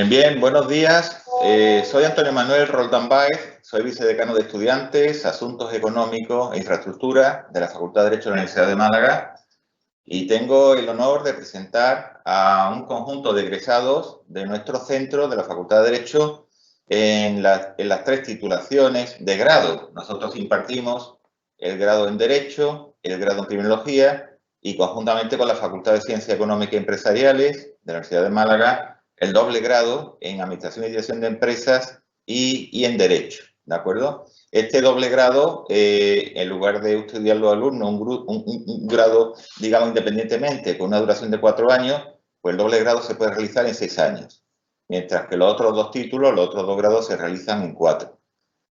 Bien, buenos días. Soy Antonio Manuel Roldán Báez, soy vicedecano de Estudiantes, Asuntos Económicos e Infraestructura de la Facultad de Derecho de la Universidad de Málaga y tengo el honor de presentar a un conjunto de egresados de nuestro centro de la Facultad de Derecho en las 3 titulaciones de grado. Nosotros impartimos el grado en Derecho, el grado en Criminología y conjuntamente con la Facultad de Ciencias Económicas y Empresariales de la Universidad de Málaga el doble grado en Administración y Dirección de Empresas y en Derecho, ¿de acuerdo? Este doble grado, en lugar de estudiar los alumnos un grado, digamos, independientemente, con una duración de 4 años, pues el doble grado se puede realizar en 6 años, mientras que los otros 2 títulos, los otros 2 grados se realizan en 4.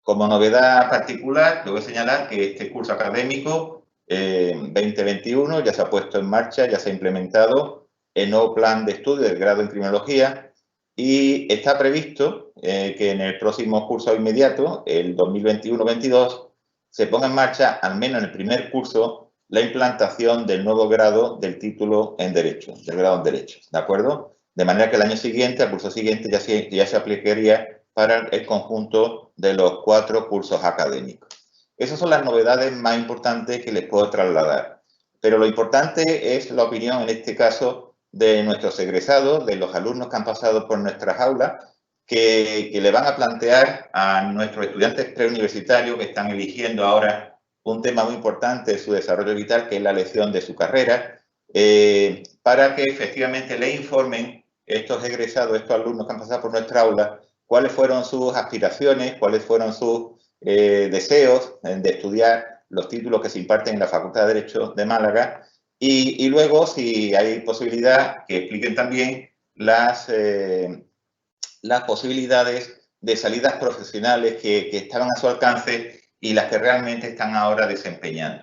Como novedad particular, te voy a señalar que este curso académico 2021 ya se ha puesto en marcha, ya se ha implementado el nuevo plan de estudio del grado en Criminología y está previsto que en el próximo curso inmediato, el 2021-22, se ponga en marcha, al menos en el primer curso, la implantación del nuevo grado del título en Derecho, del grado en Derecho, ¿de acuerdo? De manera que el año siguiente, al curso siguiente, ya se aplicaría para el conjunto de los 4 cursos académicos. Esas son las novedades más importantes que les puedo trasladar. Pero lo importante es la opinión, en este caso, de nuestros egresados, de los alumnos que han pasado por nuestras aulas, que le van a plantear a nuestros estudiantes preuniversitarios que están eligiendo ahora un tema muy importante de su desarrollo vital, que es la elección de su carrera, para que efectivamente le informen estos egresados, estos alumnos que han pasado por nuestra aula, cuáles fueron sus aspiraciones, cuáles fueron sus deseos de estudiar los títulos que se imparten en la Facultad de Derecho de Málaga y luego, si hay posibilidad, que expliquen también las posibilidades de salidas profesionales que estaban a su alcance y las que realmente están ahora desempeñando.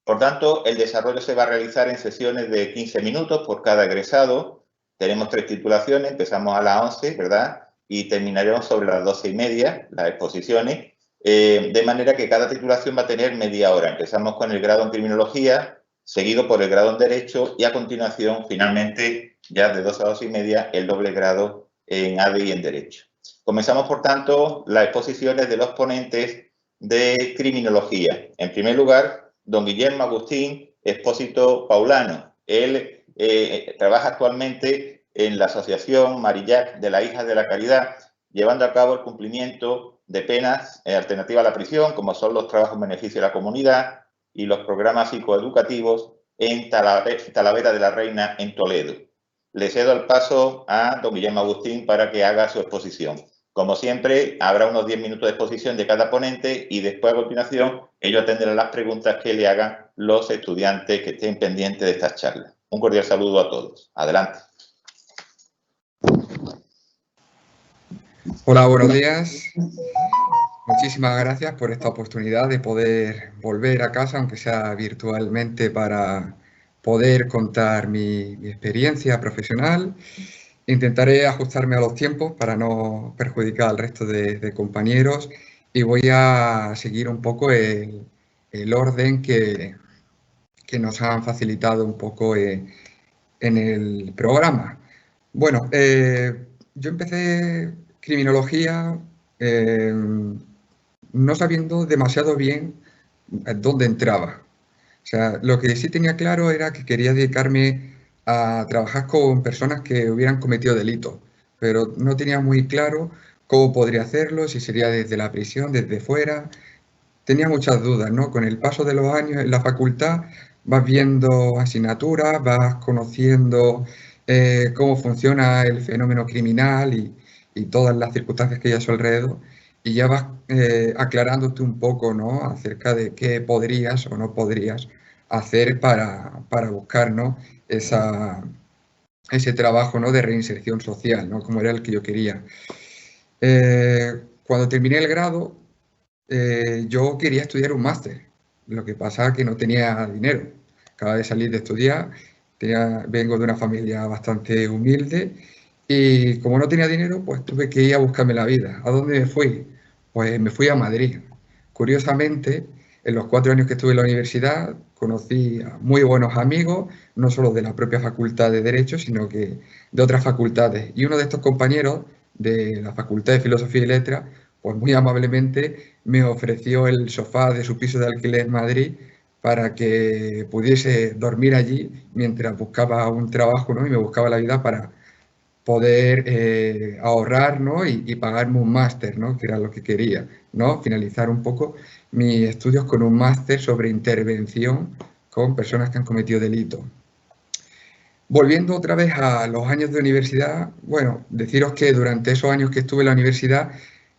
Por tanto, el desarrollo se va a realizar en sesiones de 15 minutos por cada egresado. Tenemos 3 titulaciones, empezamos a las 11, ¿verdad? Y terminaremos sobre las 12:30, las exposiciones, de manera que cada titulación va a tener media hora. Empezamos con el grado en Criminología, seguido por el grado en Derecho y a continuación, finalmente, ya de 2 a 2:30, el doble grado en ADE y en Derecho. Comenzamos, por tanto, las exposiciones de los ponentes de Criminología. En primer lugar, don Guillermo Agustín Expósito Paulano. Él trabaja actualmente en la Asociación Marillac de la Hija de la Caridad, llevando a cabo el cumplimiento de penas alternativas a la prisión, como son los trabajos en beneficio de la comunidad y los programas psicoeducativos en Talavera de la Reina, en Toledo. Le cedo el paso a don Guillermo Agustín para que haga su exposición. Como siempre, habrá unos 10 minutos de exposición de cada ponente y después, a continuación, ellos atenderán las preguntas que le hagan los estudiantes que estén pendientes de estas charlas. Un cordial saludo a todos. Adelante. Hola, buenos días. Muchísimas gracias por esta oportunidad de poder volver a casa, aunque sea virtualmente, para poder contar mi experiencia profesional. Intentaré ajustarme a los tiempos para no perjudicar al resto de compañeros y voy a seguir un poco el orden que nos han facilitado un poco en el programa. Bueno, yo empecé criminología no sabiendo demasiado bien dónde entraba. O sea, lo que sí tenía claro era que quería dedicarme a trabajar con personas que hubieran cometido delitos, pero no tenía muy claro cómo podría hacerlo, si sería desde la prisión, desde fuera. Tenía muchas dudas, ¿no? Con el paso de los años en la facultad vas viendo asignaturas, vas conociendo cómo funciona el fenómeno criminal y todas las circunstancias que hay a su alrededor y ya vas aclarándote un poco, ¿no? Acerca de qué podrías o no podrías hacer para buscar, ¿no? Ese trabajo, ¿no? De reinserción social, ¿no? Como era el que yo quería. Cuando terminé el grado, yo quería estudiar un máster, lo que pasa es que no tenía dinero. Acababa de salir de estudiar, vengo de una familia bastante humilde y como no tenía dinero, pues tuve que ir a buscarme la vida. ¿A dónde me fui? Pues me fui a Madrid. Curiosamente, en los 4 años que estuve en la universidad, conocí a muy buenos amigos, no solo de la propia Facultad de Derecho, sino que de otras facultades. Y uno de estos compañeros de la Facultad de Filosofía y Letras, pues muy amablemente me ofreció el sofá de su piso de alquiler en Madrid para que pudiese dormir allí mientras buscaba un trabajo, ¿no? Y me buscaba la vida para poder ahorrar, ¿no? Y pagarme un máster, ¿no? Que era lo que quería, ¿no? Finalizar un poco mis estudios con un máster sobre intervención con personas que han cometido delitos. Volviendo otra vez a los años de universidad, bueno, deciros que durante esos años que estuve en la universidad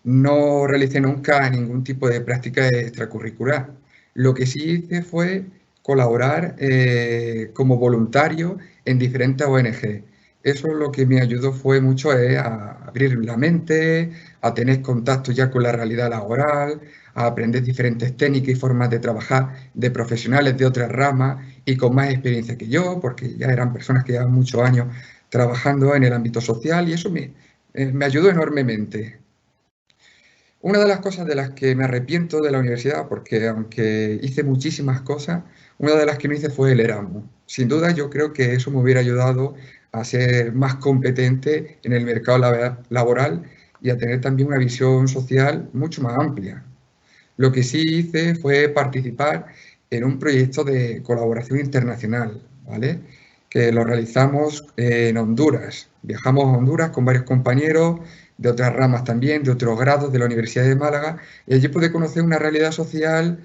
no realicé nunca ningún tipo de práctica extracurricular. Lo que sí hice fue colaborar como voluntario en diferentes ONG. Eso lo que me ayudó fue mucho a abrir la mente, a tener contacto ya con la realidad laboral, a aprender diferentes técnicas y formas de trabajar de profesionales de otras ramas y con más experiencia que yo, porque ya eran personas que llevaban muchos años trabajando en el ámbito social y eso me ayudó enormemente. Una de las cosas de las que me arrepiento de la universidad, porque aunque hice muchísimas cosas, una de las que no hice fue el Erasmus. Sin duda yo creo que eso me hubiera ayudado a ser más competente en el mercado laboral y a tener también una visión social mucho más amplia. Lo que sí hice fue participar en un proyecto de colaboración internacional, ¿vale? Que lo realizamos en Honduras. Viajamos a Honduras con varios compañeros de otras ramas también, de otros grados de la Universidad de Málaga, y allí pude conocer una realidad social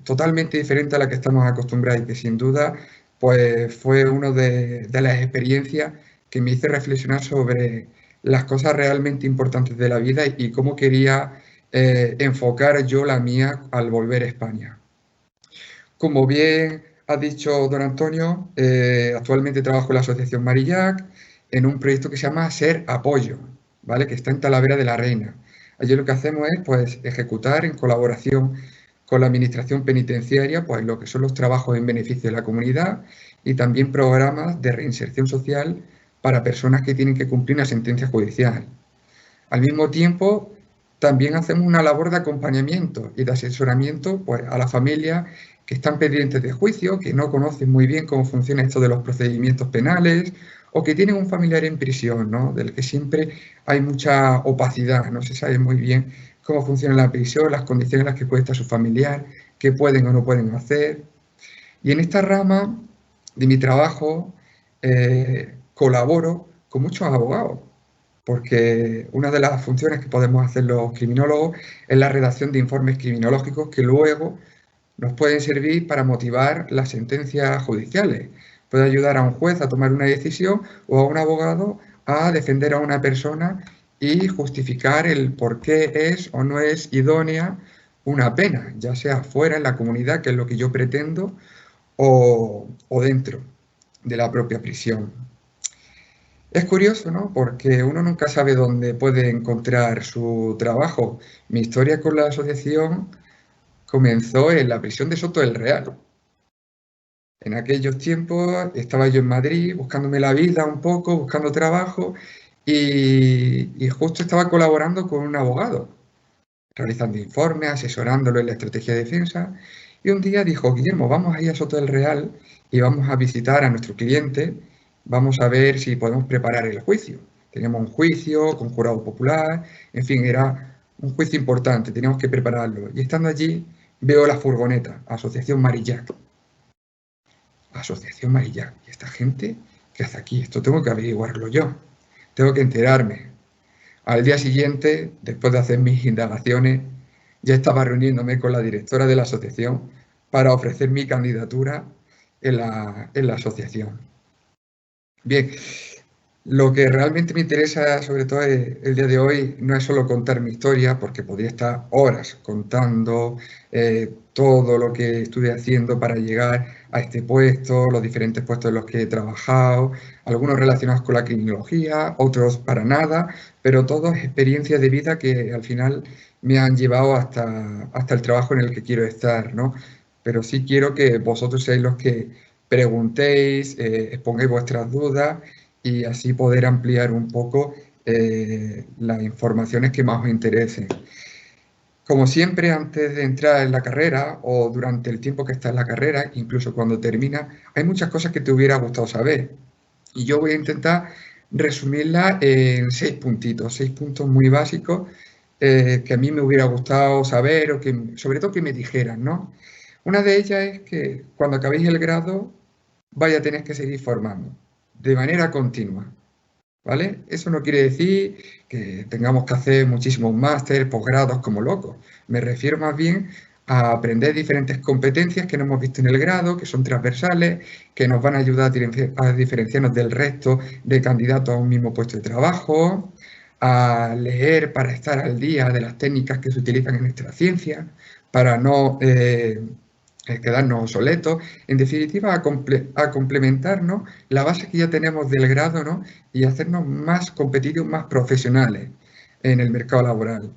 totalmente diferente a la que estamos acostumbrados y que sin duda pues, fue una de las experiencias que me hizo reflexionar sobre las cosas realmente importantes de la vida y cómo quería enfocar yo la mía al volver a España. Como bien ha dicho don Antonio, actualmente trabajo en la Asociación Marillac en un proyecto que se llama Ser Apoyo, ¿vale? Que está en Talavera de la Reina. Allí lo que hacemos es pues, ejecutar en colaboración con la Administración Penitenciaria pues, lo que son los trabajos en beneficio de la comunidad y también programas de reinserción social para personas que tienen que cumplir una sentencia judicial. Al mismo tiempo, también hacemos una labor de acompañamiento y de asesoramiento pues, a las familias que están pendientes de juicio, que no conocen muy bien cómo funciona esto de los procedimientos penales o que tienen un familiar en prisión, ¿no? Del que siempre hay mucha opacidad, no se sabe muy bien cómo funciona la prisión, las condiciones en las que puede estar su familiar, qué pueden o no pueden hacer. Y en esta rama de mi trabajo colaboro con muchos abogados, porque una de las funciones que podemos hacer los criminólogos es la redacción de informes criminológicos que luego nos pueden servir para motivar las sentencias judiciales. Puede ayudar a un juez a tomar una decisión o a un abogado a defender a una persona y justificar el por qué es o no es idónea una pena, ya sea fuera en la comunidad, que es lo que yo pretendo, o dentro de la propia prisión. Es curioso, ¿no? Porque uno nunca sabe dónde puede encontrar su trabajo. Mi historia con la asociación comenzó en la prisión de Soto del Real. En aquellos tiempos estaba yo en Madrid buscándome la vida un poco, buscando trabajo y justo estaba colaborando con un abogado, realizando informes, asesorándolo en la estrategia de defensa. Y un día dijo, Guillermo, vamos a ir a Soto del Real y vamos a visitar a nuestro cliente, vamos a ver si podemos preparar el juicio. Teníamos un juicio con jurado popular, en fin, era un juicio importante, teníamos que prepararlo. Y estando allí, veo la furgoneta, Asociación Marillac. Asociación Marillac. ¿Y esta gente qué hace aquí? Esto tengo que averiguarlo yo, tengo que enterarme. Al día siguiente, después de hacer mis indagaciones, ya estaba reuniéndome con la directora de la asociación para ofrecer mi candidatura en la asociación. Bien, Lo que realmente me interesa, sobre todo el día de hoy, no es solo contar mi historia, porque podría estar horas contando todo lo que estuve haciendo para llegar a este puesto, los diferentes puestos en los que he trabajado, algunos relacionados con la criminología, otros para nada, pero todas experiencias de vida que al final me han llevado hasta el trabajo en el que quiero estar, ¿no? Pero sí quiero que vosotros seáis los que preguntéis, expongáis vuestras dudas y así poder ampliar un poco las informaciones que más os interesen. Como siempre, antes de entrar en la carrera o durante el tiempo que está en la carrera, incluso cuando termina, hay muchas cosas que te hubiera gustado saber. Y yo voy a intentar resumirlas en 6 puntitos, 6 puntos muy básicos que a mí me hubiera gustado saber o que, sobre todo, que me dijeran, ¿no? Una de ellas es que cuando acabéis el grado vaya a tener que seguir formando de manera continua. ¿Vale? Eso no quiere decir que tengamos que hacer muchísimos másteres, posgrados como locos. Me refiero más bien a aprender diferentes competencias que no hemos visto en el grado, que son transversales, que nos van a ayudar a diferenciarnos del resto de candidatos a un mismo puesto de trabajo, a leer para estar al día de las técnicas que se utilizan en nuestra ciencia, para no quedarnos obsoletos, en definitiva, a complementarnos la base que ya tenemos del grado, ¿no? Y hacernos más competitivos, más profesionales en el mercado laboral.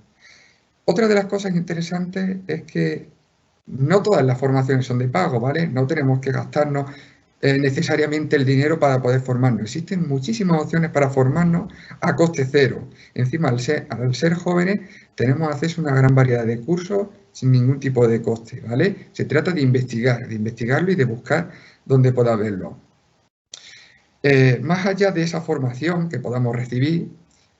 Otra de las cosas interesantes es que no todas las formaciones son de pago, ¿vale? No tenemos que gastarnos necesariamente el dinero para poder formarnos. Existen muchísimas opciones para formarnos a coste cero. Encima, al ser jóvenes, tenemos acceso a una gran variedad de cursos sin ningún tipo de coste, ¿vale? Se trata de investigarlo y de buscar dónde pueda verlo. Más allá de esa formación que podamos recibir,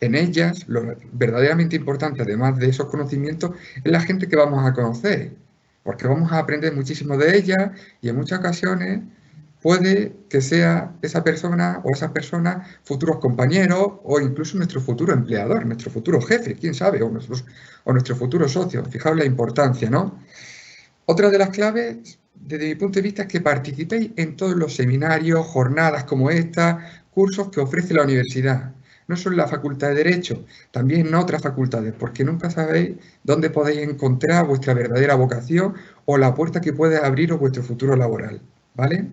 en ellas lo verdaderamente importante, además de esos conocimientos, es la gente que vamos a conocer, porque vamos a aprender muchísimo de ella y en muchas ocasiones puede que sea esa persona o esas personas futuros compañeros o incluso nuestro futuro empleador, nuestro futuro jefe, quién sabe, o nuestro futuro socio. Fijaos la importancia, ¿no? Otra de las claves, desde mi punto de vista, es que participéis en todos los seminarios, jornadas como esta, cursos que ofrece la universidad. No solo en la Facultad de Derecho, también en otras facultades, porque nunca sabéis dónde podéis encontrar vuestra verdadera vocación o la puerta que puede abriros vuestro futuro laboral. ¿Vale?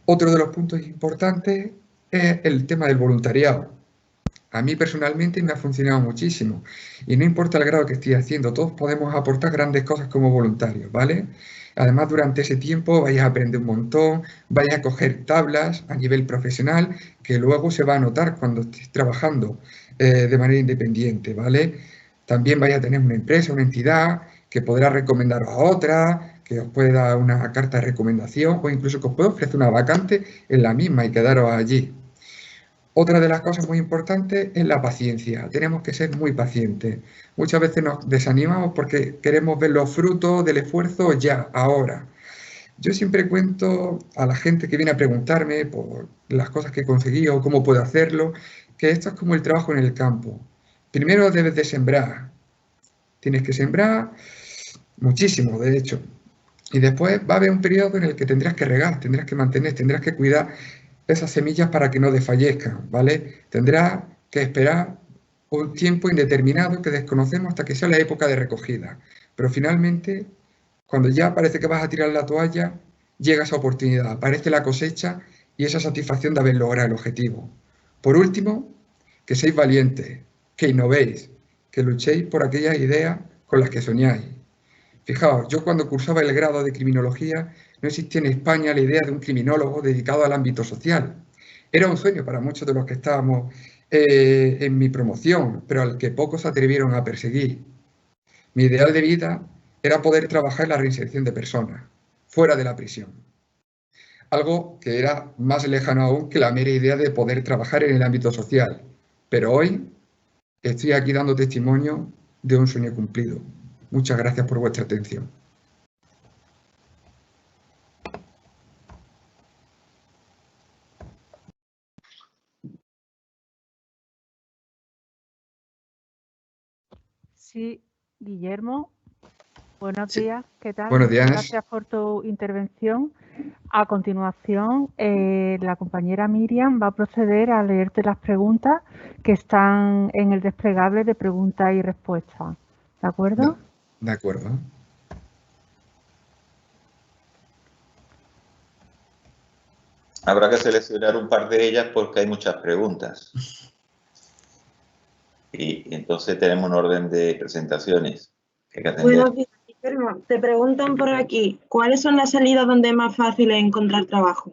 Otro de los puntos importantes es el tema del voluntariado. A mí personalmente me ha funcionado muchísimo y no importa el grado que esté haciendo, todos podemos aportar grandes cosas como voluntarios, ¿vale? Además, durante ese tiempo vais a aprender un montón, vais a coger tablas a nivel profesional que luego se va a notar cuando estéis trabajando de manera independiente, ¿vale? También vais a tener una empresa, una entidad que podrá recomendaros a otra, que os puede dar una carta de recomendación o incluso que os puede ofrecer una vacante en la misma y quedaros allí. Otra de las cosas muy importantes es la paciencia. Tenemos que ser muy pacientes. Muchas veces nos desanimamos porque queremos ver los frutos del esfuerzo ya, ahora. Yo siempre cuento a la gente que viene a preguntarme por las cosas que he conseguido o cómo puedo hacerlo, que esto es como el trabajo en el campo. Primero debes de sembrar. Tienes que sembrar muchísimo, de hecho. Y después va a haber un periodo en el que tendrás que regar, tendrás que mantener, tendrás que cuidar esas semillas para que no desfallezcan, ¿vale? Tendrás que esperar un tiempo indeterminado que desconocemos hasta que sea la época de recogida. Pero finalmente, cuando ya parece que vas a tirar la toalla, llega esa oportunidad, aparece la cosecha y esa satisfacción de haber logrado el objetivo. Por último, que seáis valientes, que innovéis, que luchéis por aquellas ideas con las que soñáis. Fijaos, yo cuando cursaba el grado de criminología no existía en España la idea de un criminólogo dedicado al ámbito social. Era un sueño para muchos de los que estábamos en mi promoción, pero al que pocos se atrevieron a perseguir. Mi ideal de vida era poder trabajar en la reinserción de personas, fuera de la prisión. Algo que era más lejano aún que la mera idea de poder trabajar en el ámbito social. Pero hoy estoy aquí dando testimonio de un sueño cumplido. Muchas gracias por vuestra atención. Sí, Guillermo, buenos Sí. días, ¿qué tal? Buenos Muchas días. gracias por tu intervención. A continuación, la compañera Miriam va a proceder a leerte las preguntas que están en el desplegable de preguntas y respuestas. ¿De acuerdo? De acuerdo. Habrá que seleccionar un par de ellas porque hay muchas preguntas. Y entonces tenemos un orden de presentaciones que hay que atender. Buenos días, Guillermo. Te preguntan por aquí, ¿cuáles son las salidas donde es más fácil encontrar trabajo?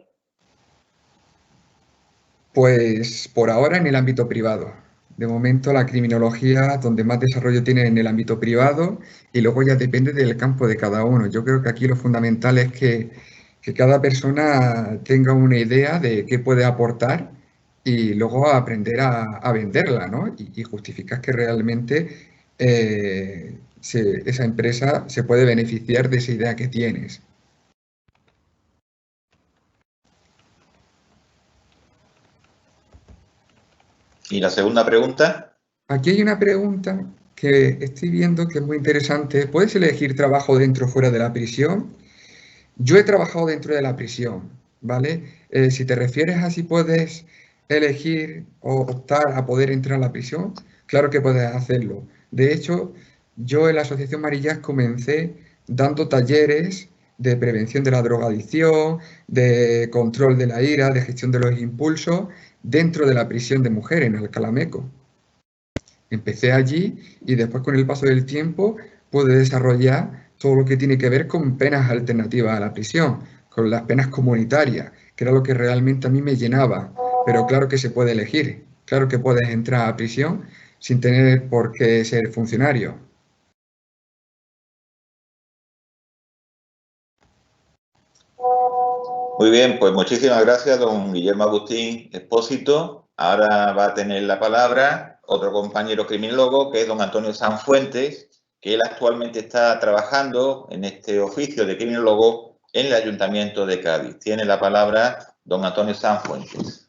Pues por ahora en el ámbito privado. De momento la criminología donde más desarrollo tiene en el ámbito privado y luego ya depende del campo de cada uno. Yo creo que aquí lo fundamental es que cada persona tenga una idea de qué puede aportar y luego aprender a venderla, ¿no? Y justificar que realmente esa empresa se puede beneficiar de esa idea que tienes. ¿Y la segunda pregunta? Aquí hay una pregunta que estoy viendo que es muy interesante. ¿Puedes elegir trabajo dentro o fuera de la prisión? Yo he trabajado dentro de la prisión, ¿vale? Si te refieres a si puedes elegir o optar a poder entrar a la prisión, claro que puedes hacerlo. De hecho, yo en la Asociación Marillas comencé dando talleres de prevención de la drogadicción, de control de la ira, de gestión de los impulsos, dentro de la prisión de mujeres en Alcalá Meco. Empecé allí y después con el paso del tiempo pude desarrollar todo lo que tiene que ver con penas alternativas a la prisión, con las penas comunitarias, que era lo que realmente a mí me llenaba. Pero claro que se puede elegir, claro que puedes entrar a prisión sin tener por qué ser funcionario. Muy bien, pues muchísimas gracias, don Guillermo Agustín Expósito. Ahora va a tener la palabra otro compañero criminólogo, que es don Antonio Sanfuentes, que él actualmente está trabajando en este oficio de criminólogo en el Ayuntamiento de Cádiz. Tiene la palabra don Antonio Sanfuentes.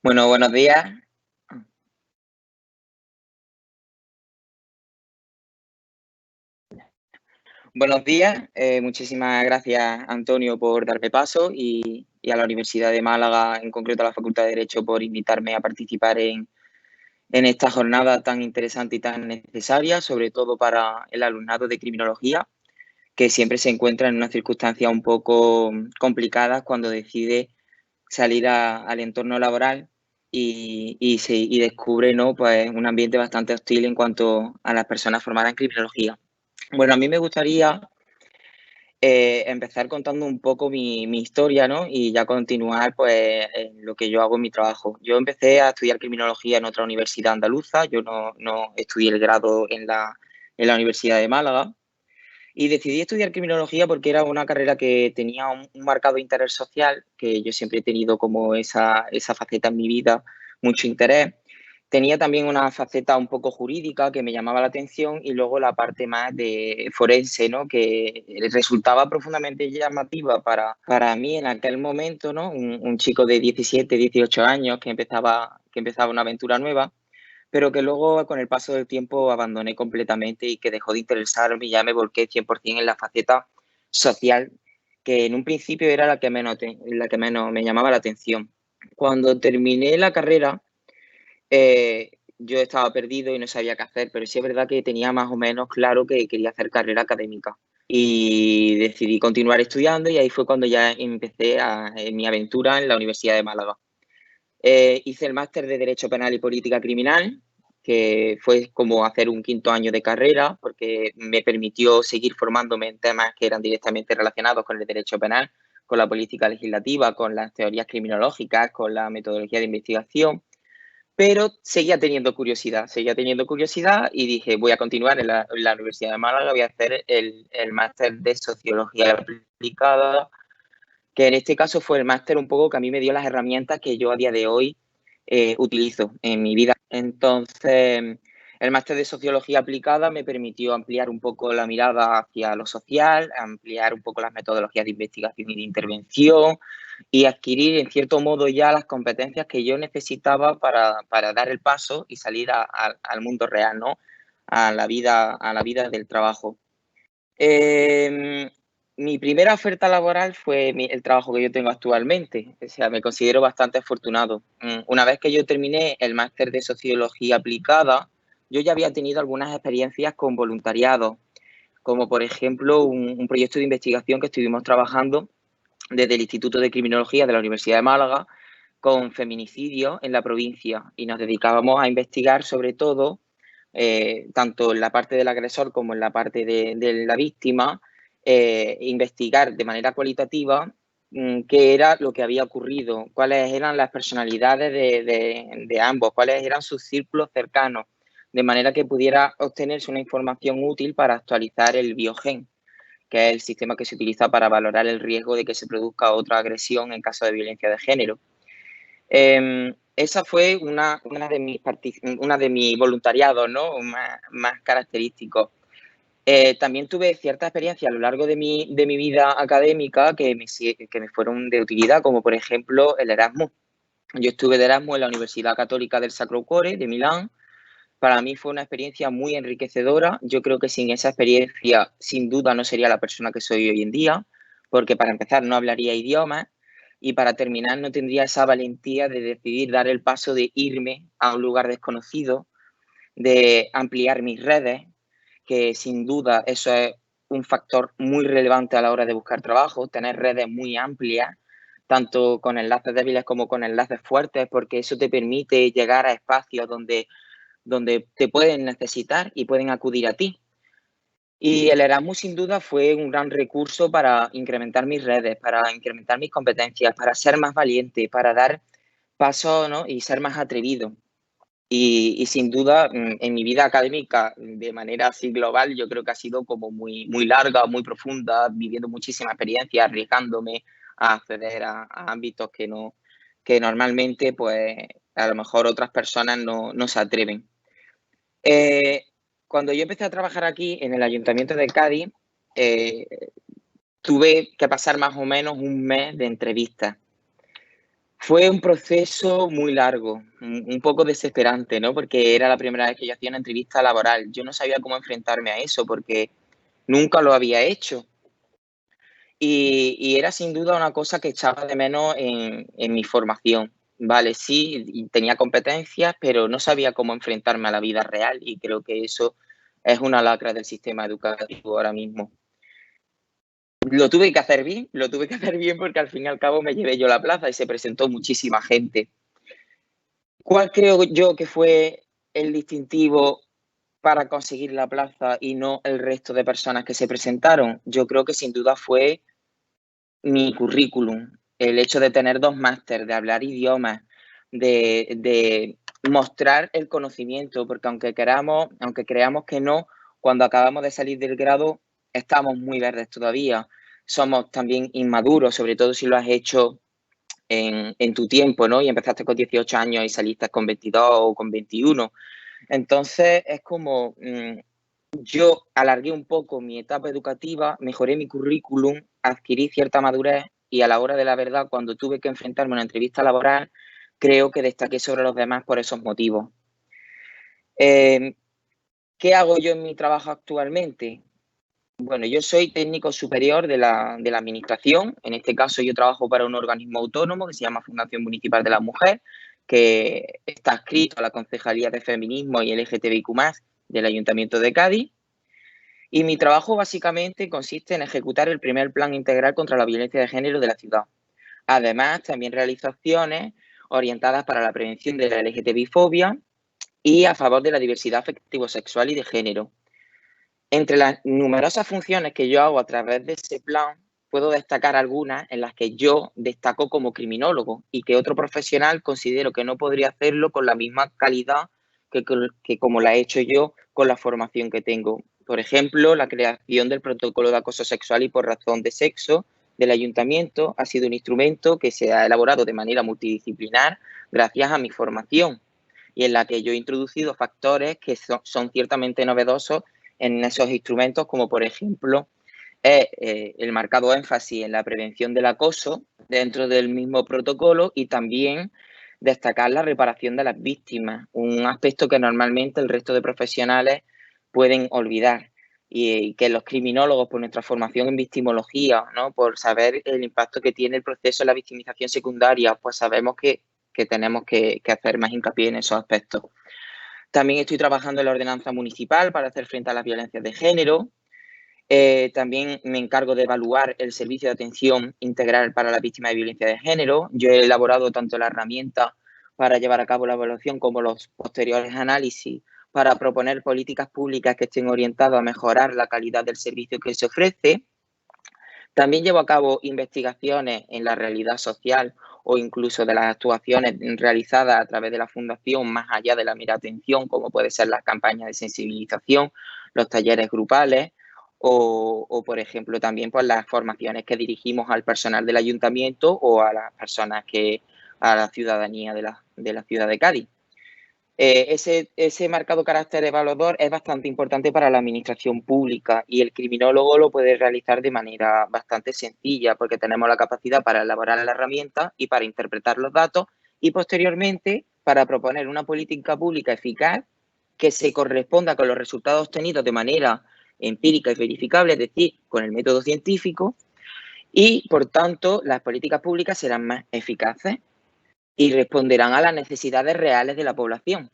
Bueno, buenos días. Buenos días, muchísimas gracias Antonio por darme paso y a la Universidad de Málaga, en concreto a la Facultad de Derecho, por invitarme a participar en esta jornada tan interesante y tan necesaria, sobre todo para el alumnado de criminología, que siempre se encuentra en unas circunstancias un poco complicadas cuando decide salir al entorno laboral y descubre, ¿no?, pues, un ambiente bastante hostil en cuanto a las personas formadas en criminología. Bueno, a mí me gustaría empezar contando un poco mi historia, ¿no? Y ya continuar, pues, en lo que yo hago en mi trabajo. Yo empecé a estudiar criminología en otra universidad andaluza, yo no estudié el grado en la Universidad de Málaga, y decidí estudiar criminología porque era una carrera que tenía un marcado interés social, que yo siempre he tenido como esa faceta en mi vida, mucho interés. Tenía también una faceta un poco jurídica que me llamaba la atención y luego la parte más de forense, ¿no?, que resultaba profundamente llamativa para mí en aquel momento, ¿no? Un chico de 17, 18 años que empezaba una aventura nueva, pero que luego con el paso del tiempo abandoné completamente y que dejó de interesarme y ya me volqué 100% en la faceta social, que en un principio era la que menos me llamaba la atención. Cuando terminé la carrera, yo estaba perdido y no sabía qué hacer, pero sí es verdad que tenía más o menos claro que quería hacer carrera académica. Y decidí continuar estudiando y ahí fue cuando ya empecé mi aventura en la Universidad de Málaga. Hice el máster de Derecho Penal y Política Criminal, que fue como hacer un 5.º año de carrera, porque me permitió seguir formándome en temas que eran directamente relacionados con el derecho penal, con la política legislativa, con las teorías criminológicas, con la metodología de investigación, pero seguía teniendo curiosidad y dije, voy a continuar en la Universidad de Málaga, voy a hacer el máster de Sociología Aplicada, que en este caso fue el máster un poco que a mí me dio las herramientas que yo a día de hoy utilizo en mi vida. Entonces, el máster de Sociología Aplicada me permitió ampliar un poco la mirada hacia lo social, ampliar un poco las metodologías de investigación y de intervención y adquirir, en cierto modo, ya las competencias que yo necesitaba para dar el paso y salir al mundo real, ¿no?, a la vida del trabajo. Mi primera oferta laboral fue el trabajo que yo tengo actualmente. O sea, me considero bastante afortunado. Una vez que yo terminé el máster de Sociología Aplicada, yo ya había tenido algunas experiencias con voluntariado, como por ejemplo un proyecto de investigación que estuvimos trabajando desde el Instituto de Criminología de la Universidad de Málaga con feminicidios en la provincia, y nos dedicábamos a investigar sobre todo, tanto en la parte del agresor como en la parte de la víctima, investigar de manera cualitativa qué era lo que había ocurrido, cuáles eran las personalidades de ambos, cuáles eran sus círculos cercanos, de manera que pudiera obtenerse una información útil para actualizar el biogen, que es el sistema que se utiliza para valorar el riesgo de que se produzca otra agresión en caso de violencia de género. Esa fue una de mis voluntariados, ¿no?, más característicos. También tuve cierta experiencia a lo largo de mi vida académica que me fueron de utilidad, como por ejemplo el Erasmus. Yo estuve de Erasmus en la Universidad Católica del Sacro Cuore de Milán. Para mí fue una experiencia muy enriquecedora. Yo creo que sin esa experiencia, sin duda, no sería la persona que soy hoy en día, porque para empezar no hablaría idiomas y para terminar no tendría esa valentía de decidir dar el paso de irme a un lugar desconocido, de ampliar mis redes, que sin duda eso es un factor muy relevante a la hora de buscar trabajo, tener redes muy amplias, tanto con enlaces débiles como con enlaces fuertes, porque eso te permite llegar a espacios donde te pueden necesitar y pueden acudir a ti. Y el Erasmus sin duda fue un gran recurso para incrementar mis redes, para incrementar mis competencias, para ser más valiente, para dar paso, ¿no?, y ser más atrevido. Y sin duda, en mi vida académica, de manera así global, yo creo que ha sido como muy, muy larga, muy profunda, viviendo muchísimas experiencias, arriesgándome a acceder a ámbitos que normalmente, pues, a lo mejor otras personas no se atreven. Cuando yo empecé a trabajar aquí en el Ayuntamiento de Cádiz, tuve que pasar más o menos un mes de entrevistas. Fue un proceso muy largo, un poco desesperante, ¿no? Porque era la primera vez que yo hacía una entrevista laboral. Yo no sabía cómo enfrentarme a eso porque nunca lo había hecho. Y era sin duda una cosa que echaba de menos en mi formación. Vale, sí, y tenía competencias, pero no sabía cómo enfrentarme a la vida real, y creo que eso es una lacra del sistema educativo ahora mismo. Lo tuve que hacer bien porque al fin y al cabo me llevé yo la plaza y se presentó muchísima gente. ¿Cuál creo yo que fue el distintivo para conseguir la plaza y no el resto de personas que se presentaron? Yo creo que sin duda fue mi currículum, el hecho de tener 2 másteres, de hablar idiomas, de mostrar el conocimiento, porque aunque creamos que no, cuando acabamos de salir del grado estamos muy verdes todavía. Somos también inmaduros, sobre todo si lo has hecho en tu tiempo, ¿no? Y empezaste con 18 años y saliste con 22 o con 21. Entonces es como yo alargué un poco mi etapa educativa, mejoré mi currículum, adquirí cierta madurez y a la hora de la verdad, cuando tuve que enfrentarme a una entrevista laboral, creo que destaqué sobre los demás por esos motivos. ¿Qué hago yo en mi trabajo actualmente? Bueno, yo soy técnico superior de la administración. En este caso yo trabajo para un organismo autónomo que se llama Fundación Municipal de la Mujer, que está adscrito a la Concejalía de Feminismo y LGTBIQ+, del Ayuntamiento de Cádiz. Y mi trabajo básicamente consiste en ejecutar el primer plan integral contra la violencia de género de la ciudad. Además, también realizo acciones orientadas para la prevención de la LGTBI-fobia y a favor de la diversidad afectivo-sexual y de género. Entre las numerosas funciones que yo hago a través de ese plan, puedo destacar algunas en las que yo destaco como criminólogo y que otro profesional considero que no podría hacerlo con la misma calidad que como la he hecho yo con la formación que tengo. Por ejemplo, la creación del protocolo de acoso sexual y por razón de sexo del ayuntamiento ha sido un instrumento que se ha elaborado de manera multidisciplinar gracias a mi formación, y en la que yo he introducido factores que son ciertamente novedosos en esos instrumentos, como por ejemplo el marcado énfasis en la prevención del acoso dentro del mismo protocolo, y también destacar la reparación de las víctimas, un aspecto que normalmente el resto de profesionales pueden olvidar. y que los criminólogos, por nuestra formación en victimología, ¿no? Por saber el impacto que tiene el proceso de la victimización secundaria, pues sabemos que tenemos que hacer más hincapié en esos aspectos. También estoy trabajando en la ordenanza municipal para hacer frente a las violencias de género. También me encargo de evaluar el servicio de atención integral para las víctimas de violencia de género. Yo he elaborado tanto la herramienta para llevar a cabo la evaluación como los posteriores análisis para proponer políticas públicas que estén orientadas a mejorar la calidad del servicio que se ofrece. También llevo a cabo investigaciones en la realidad social o incluso de las actuaciones realizadas a través de la Fundación, más allá de la mera atención, como puede ser las campañas de sensibilización, los talleres grupales o por ejemplo, también pues, las formaciones que dirigimos al personal del ayuntamiento o a las personas a la ciudadanía de la ciudad de Cádiz. Ese marcado carácter evaluador es bastante importante para la administración pública y el criminólogo lo puede realizar de manera bastante sencilla porque tenemos la capacidad para elaborar la herramienta y para interpretar los datos y posteriormente para proponer una política pública eficaz que se corresponda con los resultados obtenidos de manera empírica y verificable, es decir, con el método científico y, por tanto, las políticas públicas serán más eficaces y responderán a las necesidades reales de la población,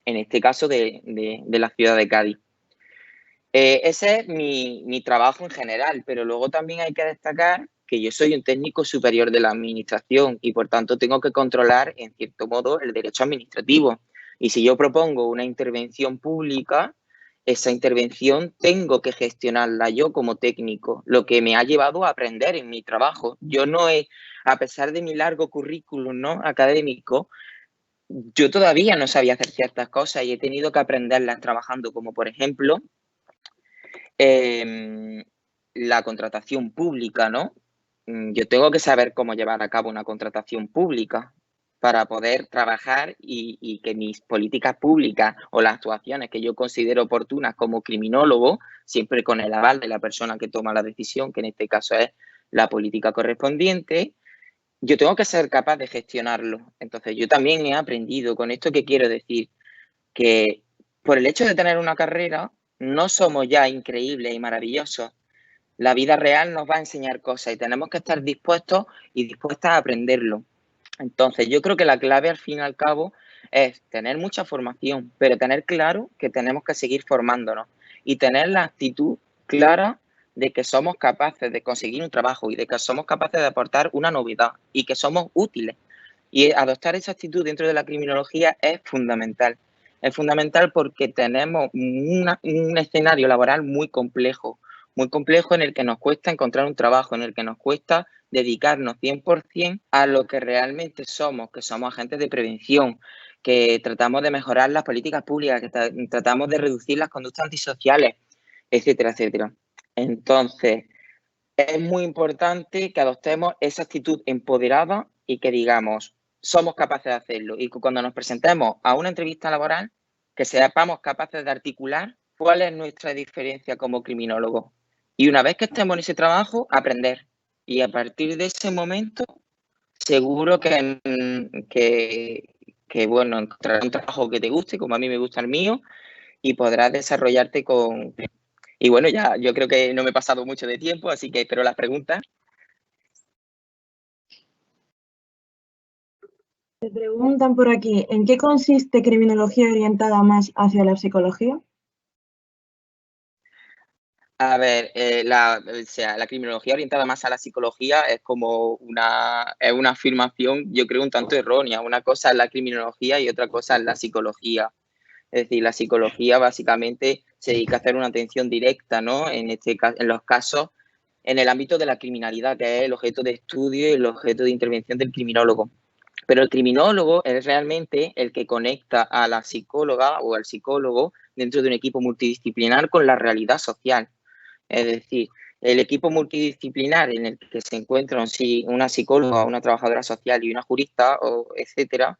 en este caso de la ciudad de Cádiz. Ese es mi trabajo en general, pero luego también hay que destacar que yo soy un técnico superior de la administración y por tanto tengo que controlar en cierto modo el derecho administrativo. Y si yo propongo una intervención pública, esa intervención tengo que gestionarla yo como técnico, lo que me ha llevado a aprender en mi trabajo. Yo no he, a pesar de mi largo currículum, ¿no?, académico, yo todavía no sabía hacer ciertas cosas y he tenido que aprenderlas trabajando, como por ejemplo la contratación pública, ¿no? Yo tengo que saber cómo llevar a cabo una contratación pública para poder trabajar y que mis políticas públicas o las actuaciones que yo considero oportunas como criminólogo, siempre con el aval de la persona que toma la decisión, que en este caso es la política correspondiente, yo tengo que ser capaz de gestionarlo. Entonces, yo también he aprendido con esto que quiero decir que por el hecho de tener una carrera, no somos ya increíbles y maravillosos. La vida real nos va a enseñar cosas y tenemos que estar dispuestos y dispuestas a aprenderlo. Entonces, yo creo que la clave al fin y al cabo es tener mucha formación, pero tener claro que tenemos que seguir formándonos y tener la actitud clara de que somos capaces de conseguir un trabajo y de que somos capaces de aportar una novedad y que somos útiles. Y adoptar esa actitud dentro de la criminología es fundamental. Es fundamental porque tenemos un escenario laboral muy complejo en el que nos cuesta encontrar un trabajo, en el que nos cuesta dedicarnos 100% a lo que realmente somos, que somos agentes de prevención, que tratamos de mejorar las políticas públicas, que tratamos de reducir las conductas antisociales, etcétera, etcétera. Entonces, es muy importante que adoptemos esa actitud empoderada y que digamos, somos capaces de hacerlo. Y que cuando nos presentemos a una entrevista laboral, que sepamos capaces de articular cuál es nuestra diferencia como criminólogos. Y una vez que estemos en ese trabajo, aprender. Y a partir de ese momento, seguro que bueno, encontrarás un trabajo que te guste, como a mí me gusta el mío, y podrás desarrollarte con... Y bueno, ya yo creo que no me he pasado mucho de tiempo, así que espero las preguntas. Te preguntan por aquí, ¿en qué consiste criminología orientada más hacia la psicología? A ver, la criminología orientada más a la psicología es como una afirmación, yo creo, un tanto errónea. Una cosa es la criminología y otra cosa es la psicología. Es decir, la psicología básicamente se dedica a hacer una atención directa, ¿no? En los casos, en el ámbito de la criminalidad, que es el objeto de estudio y el objeto de intervención del criminólogo. Pero el criminólogo es realmente el que conecta a la psicóloga o al psicólogo dentro de un equipo multidisciplinar con la realidad social. Es decir, el equipo multidisciplinar en el que se encuentran una psicóloga, una trabajadora social y una jurista, etcétera,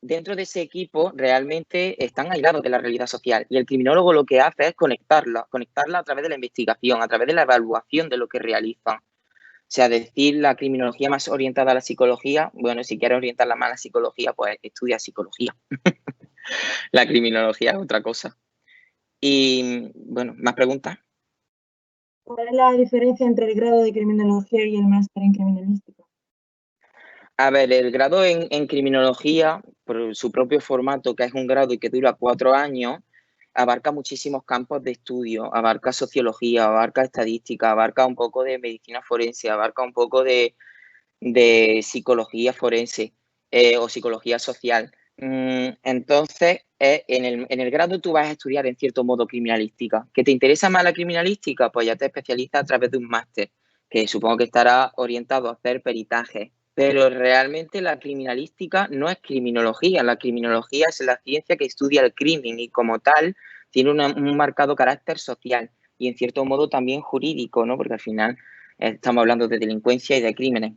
dentro de ese equipo realmente están aislados de la realidad social y el criminólogo lo que hace es conectarla a través de la investigación, a través de la evaluación de lo que realizan. O sea, decir la criminología más orientada a la psicología, bueno, si quieres orientarla más a la psicología, pues estudia psicología. La criminología es otra cosa. Y, bueno, ¿más preguntas? ¿Cuál es la diferencia entre el grado de criminología y el máster en criminalística? A ver, el grado en criminología, por su propio formato, que es un grado y que dura 4 años, abarca muchísimos campos de estudio, abarca sociología, abarca estadística, abarca un poco de medicina forense, abarca un poco de psicología forense o psicología social. Entonces, en el grado tú vas a estudiar en cierto modo criminalística. ¿Que te interesa más la criminalística? Pues ya te especializas a través de un máster, que supongo que estará orientado a hacer peritajes. Pero realmente la criminalística no es criminología. La criminología es la ciencia que estudia el crimen y como tal tiene un marcado carácter social y en cierto modo también jurídico, ¿no? Porque al final estamos hablando de delincuencia y de crímenes.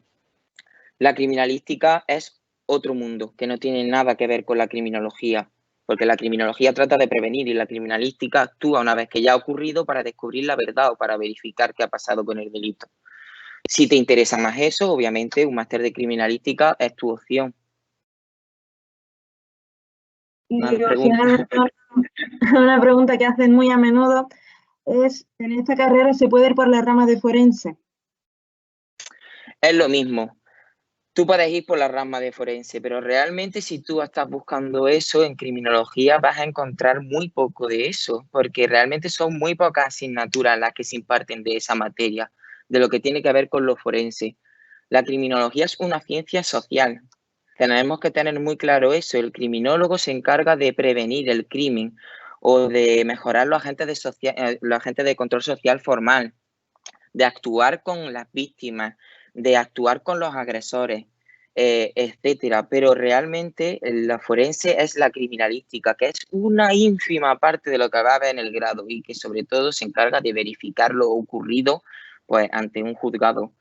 La criminalística es otro mundo que no tiene nada que ver con la criminología, porque la criminología trata de prevenir y la criminalística actúa una vez que ya ha ocurrido para descubrir la verdad o para verificar qué ha pasado con el delito. Si te interesa más eso, obviamente un máster de criminalística es tu opción. Y finalmente, una pregunta que hacen muy a menudo es, ¿en esta carrera se puede ir por la rama de forense? Es lo mismo. Tú puedes ir por la rama de forense, pero realmente si tú estás buscando eso en criminología vas a encontrar muy poco de eso, porque realmente son muy pocas asignaturas las que se imparten de esa materia, de lo que tiene que ver con lo forense. La criminología es una ciencia social. Tenemos que tener muy claro eso. El criminólogo se encarga de prevenir el crimen o de mejorar los agentes de control social formal, de actuar con las víctimas, de actuar con los agresores, etcétera. Pero realmente la forense es la criminalística, que es una ínfima parte de lo que va a haber en el grado y que sobre todo se encarga de verificar lo ocurrido pues, ante un juzgado.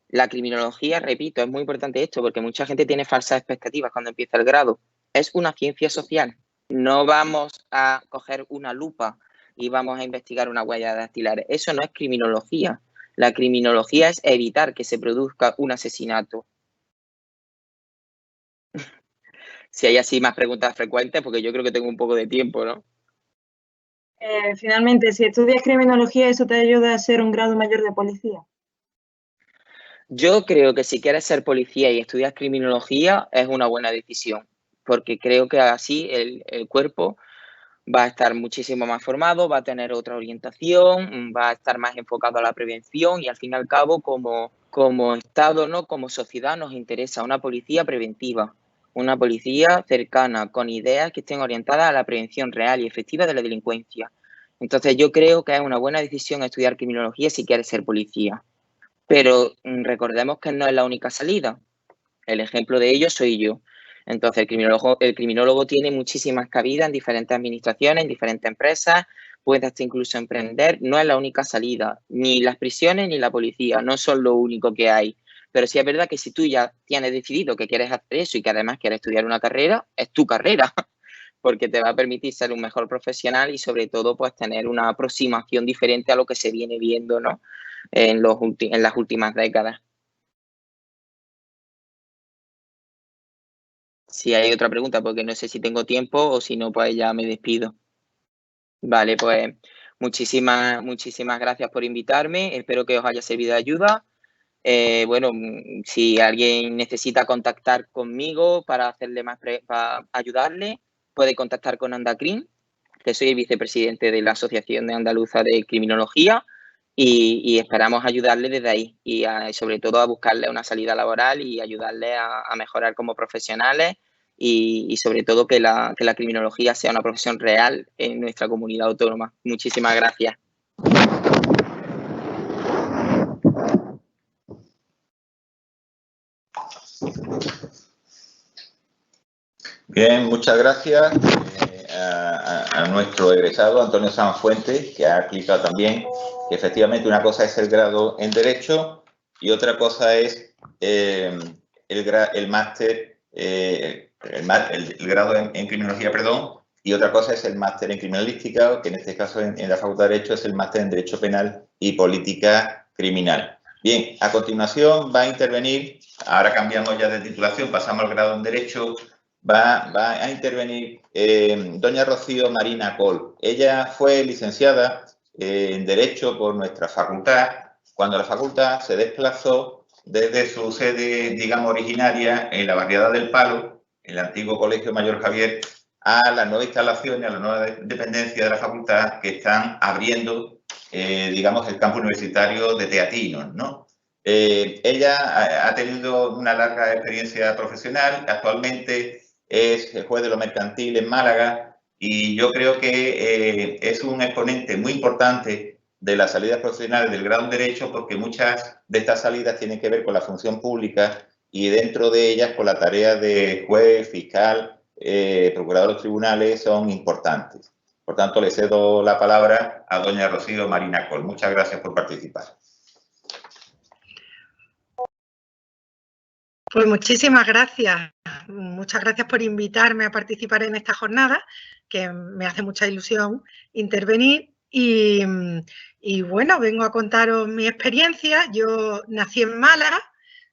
La criminología, repito, es muy importante esto porque mucha gente tiene falsas expectativas cuando empieza el grado. Es una ciencia social. No vamos a coger una lupa y vamos a investigar una huella dactilar. Eso no es criminología. La criminología es evitar que se produzca un asesinato. Si hay así más preguntas frecuentes, porque yo creo que tengo un poco de tiempo, ¿no? Finalmente, si estudias criminología, ¿eso te ayuda a ser un grado mayor de policía? Yo creo que si quieres ser policía y estudias criminología es una buena decisión, porque creo que así el cuerpo va a estar muchísimo más formado, va a tener otra orientación, va a estar más enfocado a la prevención y al fin y al cabo como Estado, ¿no? Como sociedad nos interesa una policía preventiva, una policía cercana, con ideas que estén orientadas a la prevención real y efectiva de la delincuencia. Entonces yo creo que es una buena decisión estudiar criminología si quieres ser policía. Pero recordemos que no es la única salida. El ejemplo de ello soy yo. Entonces, el criminólogo tiene muchísimas cabidas en diferentes administraciones, en diferentes empresas, puede hasta incluso emprender. No es la única salida. Ni las prisiones ni la policía, no son lo único que hay. Pero sí es verdad que si tú ya tienes decidido que quieres hacer eso y que además quieres estudiar una carrera, es tu carrera, porque te va a permitir ser un mejor profesional y sobre todo pues tener una aproximación diferente a lo que se viene viendo, ¿no? en las últimas décadas. Si hay otra pregunta, porque no sé si tengo tiempo o si no, pues ya me despido. Vale, pues muchísimas gracias por invitarme. Espero que os haya servido de ayuda. Bueno, si alguien necesita contactar conmigo para hacerle para ayudarle, puede contactar con Andacrim, que soy el vicepresidente de la Asociación de Andaluza de Criminología y esperamos ayudarle desde ahí y sobre todo a buscarle una salida laboral y ayudarle a mejorar como profesionales y sobre todo que la criminología sea una profesión real en nuestra comunidad autónoma. Muchísimas gracias. Bien, muchas gracias a nuestro egresado Antonio Sanfuentes, que ha explicado también que efectivamente una cosa es el grado en Derecho y otra cosa es el máster, el grado en Criminología, perdón, y otra cosa es el máster en Criminalística, que en este caso en la Facultad de Derecho es el máster en Derecho Penal y Política Criminal. Bien, a continuación va a intervenir, ahora cambiamos ya de titulación, pasamos al grado en Derecho, va a intervenir doña Rocío Marina Col. Ella fue licenciada en Derecho por nuestra facultad, cuando la facultad se desplazó desde su sede, digamos, originaria en la barriada del Palo, en el antiguo Colegio Mayor Javier, a las nuevas instalaciones, a la nueva dependencia de la facultad que están abriendo, digamos, el campus universitario de Teatinos, ¿no? Ella ha tenido una larga experiencia profesional, actualmente es juez de lo mercantil en Málaga y yo creo que es un exponente muy importante de las salidas profesionales del grado en Derecho porque muchas de estas salidas tienen que ver con la función pública y dentro de ellas con la tarea de juez, fiscal, procurador de los tribunales son importantes. Por tanto, le cedo la palabra a doña Rocío Marina Col. Muchas gracias por participar. Pues muchísimas gracias. Muchas gracias por invitarme a participar en esta jornada, que me hace mucha ilusión intervenir. Y bueno, vengo a contaros mi experiencia. Yo nací en Málaga,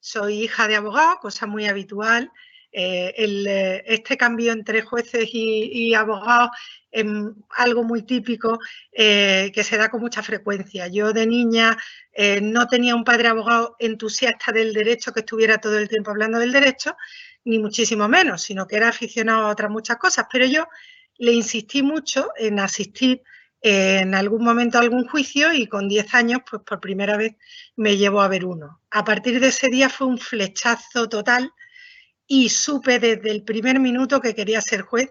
soy hija de abogado, cosa muy habitual. Este cambio entre jueces y abogados es algo muy típico que se da con mucha frecuencia. Yo de niña no tenía un padre abogado entusiasta del derecho que estuviera todo el tiempo hablando del derecho, ni muchísimo menos, sino que era aficionado a otras muchas cosas, pero yo le insistí mucho en asistir en algún momento a algún juicio y con 10 años, pues por primera vez me llevó a ver uno. A partir de ese día fue un flechazo total y supe desde el primer minuto que quería ser juez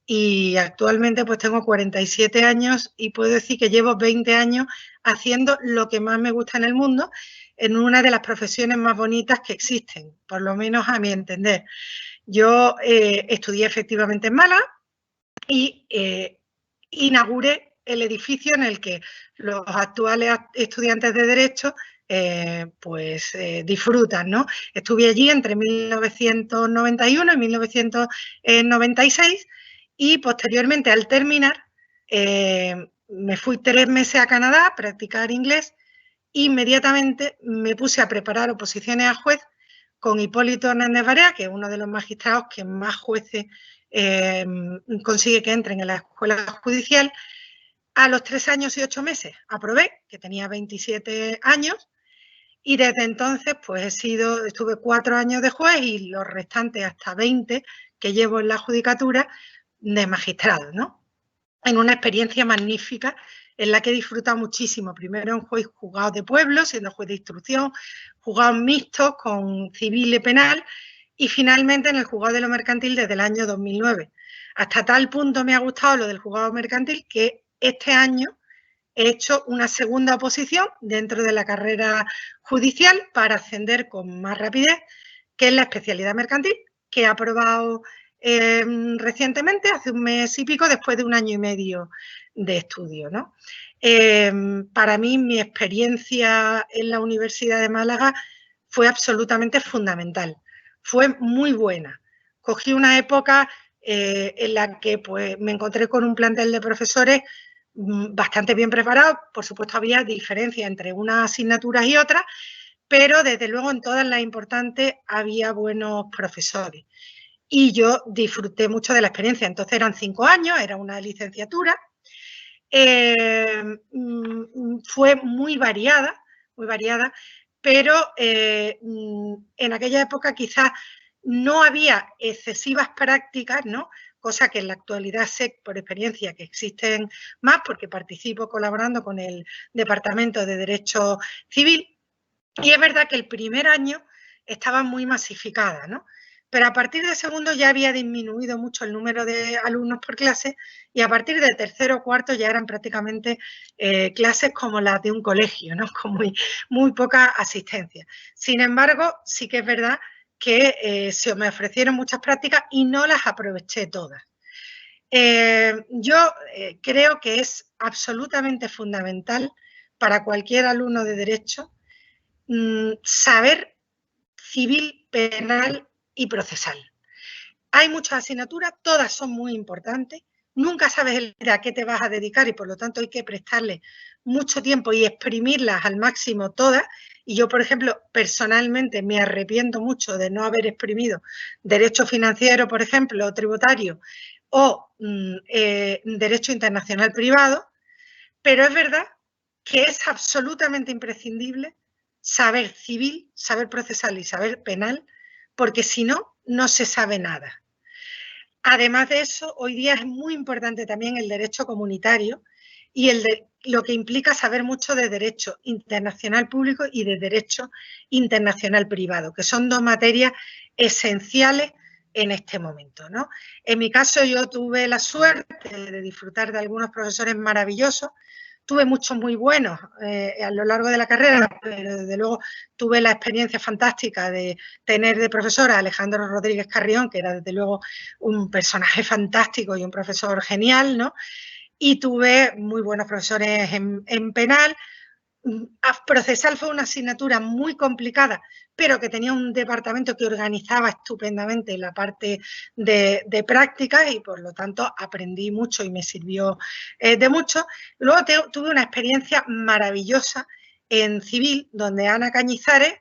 y actualmente pues tengo 47 años y puedo decir que llevo 20 años haciendo lo que más me gusta en el mundo, en una de las profesiones más bonitas que existen, por lo menos a mi entender. Yo estudié efectivamente en Málaga y inauguré el edificio en el que los actuales estudiantes de Derecho disfrutan, ¿no? Estuve allí entre 1991 y 1996 y posteriormente al terminar me fui 3 meses a Canadá a practicar inglés. Inmediatamente me puse a preparar oposiciones a juez con Hipólito Hernández Barea, que es uno de los magistrados que más jueces consigue que entren en la escuela judicial. A los 3 años y 8 meses aprobé, que tenía 27 años, y desde entonces pues estuve 4 años de juez y los restantes hasta 20 que llevo en la judicatura de magistrado, ¿no? En una experiencia magnífica en la que he disfrutado muchísimo. Primero en juzgados de pueblo, siendo juez de instrucción, juzgados mixtos con civil y penal, y finalmente en el juzgado de lo mercantil desde el año 2009. Hasta tal punto me ha gustado lo del juzgado mercantil que este año he hecho una segunda oposición dentro de la carrera judicial para ascender con más rapidez, que es la especialidad mercantil, que he aprobado recientemente, hace un mes y pico, después de 1 año y medio de estudio, ¿no? Para mí, mi experiencia en la Universidad de Málaga fue absolutamente fundamental. Fue muy buena. Cogí una época en la que pues, me encontré con un plantel de profesores bastante bien preparados. Por supuesto, había diferencias entre unas asignaturas y otras, pero desde luego en todas las importantes había buenos profesores. Y yo disfruté mucho de la experiencia. Entonces eran 5 años, era una licenciatura. Fue muy variada, pero en aquella época quizás no había excesivas prácticas, ¿no? Cosa que en la actualidad sé por experiencia que existen más, porque participo colaborando con el Departamento de Derecho Civil. Y es verdad que el primer año estaba muy masificada, ¿no? Pero a partir del segundo ya había disminuido mucho el número de alumnos por clase y a partir del tercero o cuarto ya eran prácticamente clases como las de un colegio, ¿no? Con muy poca asistencia. Sin embargo, sí que es verdad que se me ofrecieron muchas prácticas y no las aproveché todas. Yo creo que es absolutamente fundamental para cualquier alumno de Derecho saber civil, penal y procesal. Hay muchas asignaturas, todas son muy importantes, nunca sabes a qué te vas a dedicar y por lo tanto hay que prestarle mucho tiempo y exprimirlas al máximo todas. Y yo, por ejemplo, personalmente me arrepiento mucho de no haber exprimido derecho financiero, por ejemplo, o tributario, o derecho internacional privado, pero es verdad que es absolutamente imprescindible saber civil, saber procesal y saber penal, porque si no, no se sabe nada. Además de eso, hoy día es muy importante también el derecho comunitario y lo que implica saber mucho de derecho internacional público y de derecho internacional privado, que son dos materias esenciales en este momento, ¿no? En mi caso, yo tuve la suerte de disfrutar de algunos profesores maravillosos. Tuve muchos muy buenos a lo largo de la carrera, pero desde luego tuve la experiencia fantástica de tener de profesora a Alejandro Rodríguez Carrión, que era desde luego un personaje fantástico y un profesor genial, ¿no? Y tuve muy buenos profesores en penal. Procesal fue una asignatura muy complicada, pero que tenía un departamento que organizaba estupendamente la parte de prácticas y por lo tanto aprendí mucho y me sirvió de mucho. Luego tuve una experiencia maravillosa en civil, donde Ana Cañizares,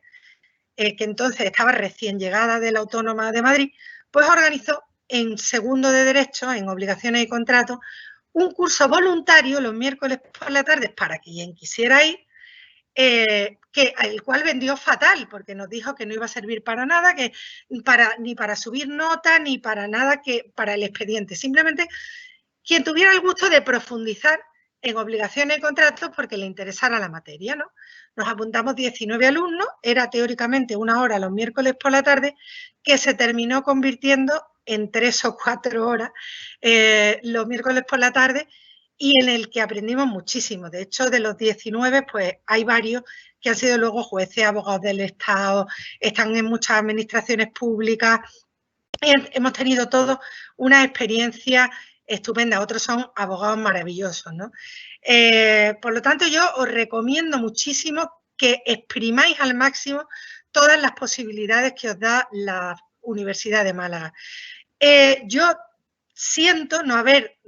que entonces estaba recién llegada de la Autónoma de Madrid, pues organizó en segundo de Derecho, en Obligaciones y Contratos, un curso voluntario los miércoles por la tarde para quien quisiera ir, el cual vendió fatal, porque nos dijo que no iba a servir para nada, ni para subir notas, ni para nada para el expediente. Simplemente quien tuviera el gusto de profundizar en obligaciones y contratos porque le interesara la materia, ¿no? Nos apuntamos 19 alumnos, era teóricamente 1 hora los miércoles por la tarde, que se terminó convirtiendo en 3 o 4 horas los miércoles por la tarde, y en el que aprendimos muchísimo. De hecho, de los 19, pues hay varios que han sido luego jueces, abogados del Estado, están en muchas administraciones públicas. Hemos tenido todos una experiencia estupenda, otros son abogados maravillosos, ¿no? Por lo tanto, yo os recomiendo muchísimo que exprimáis al máximo todas las posibilidades que os da la Universidad de Málaga. Yo siento no haber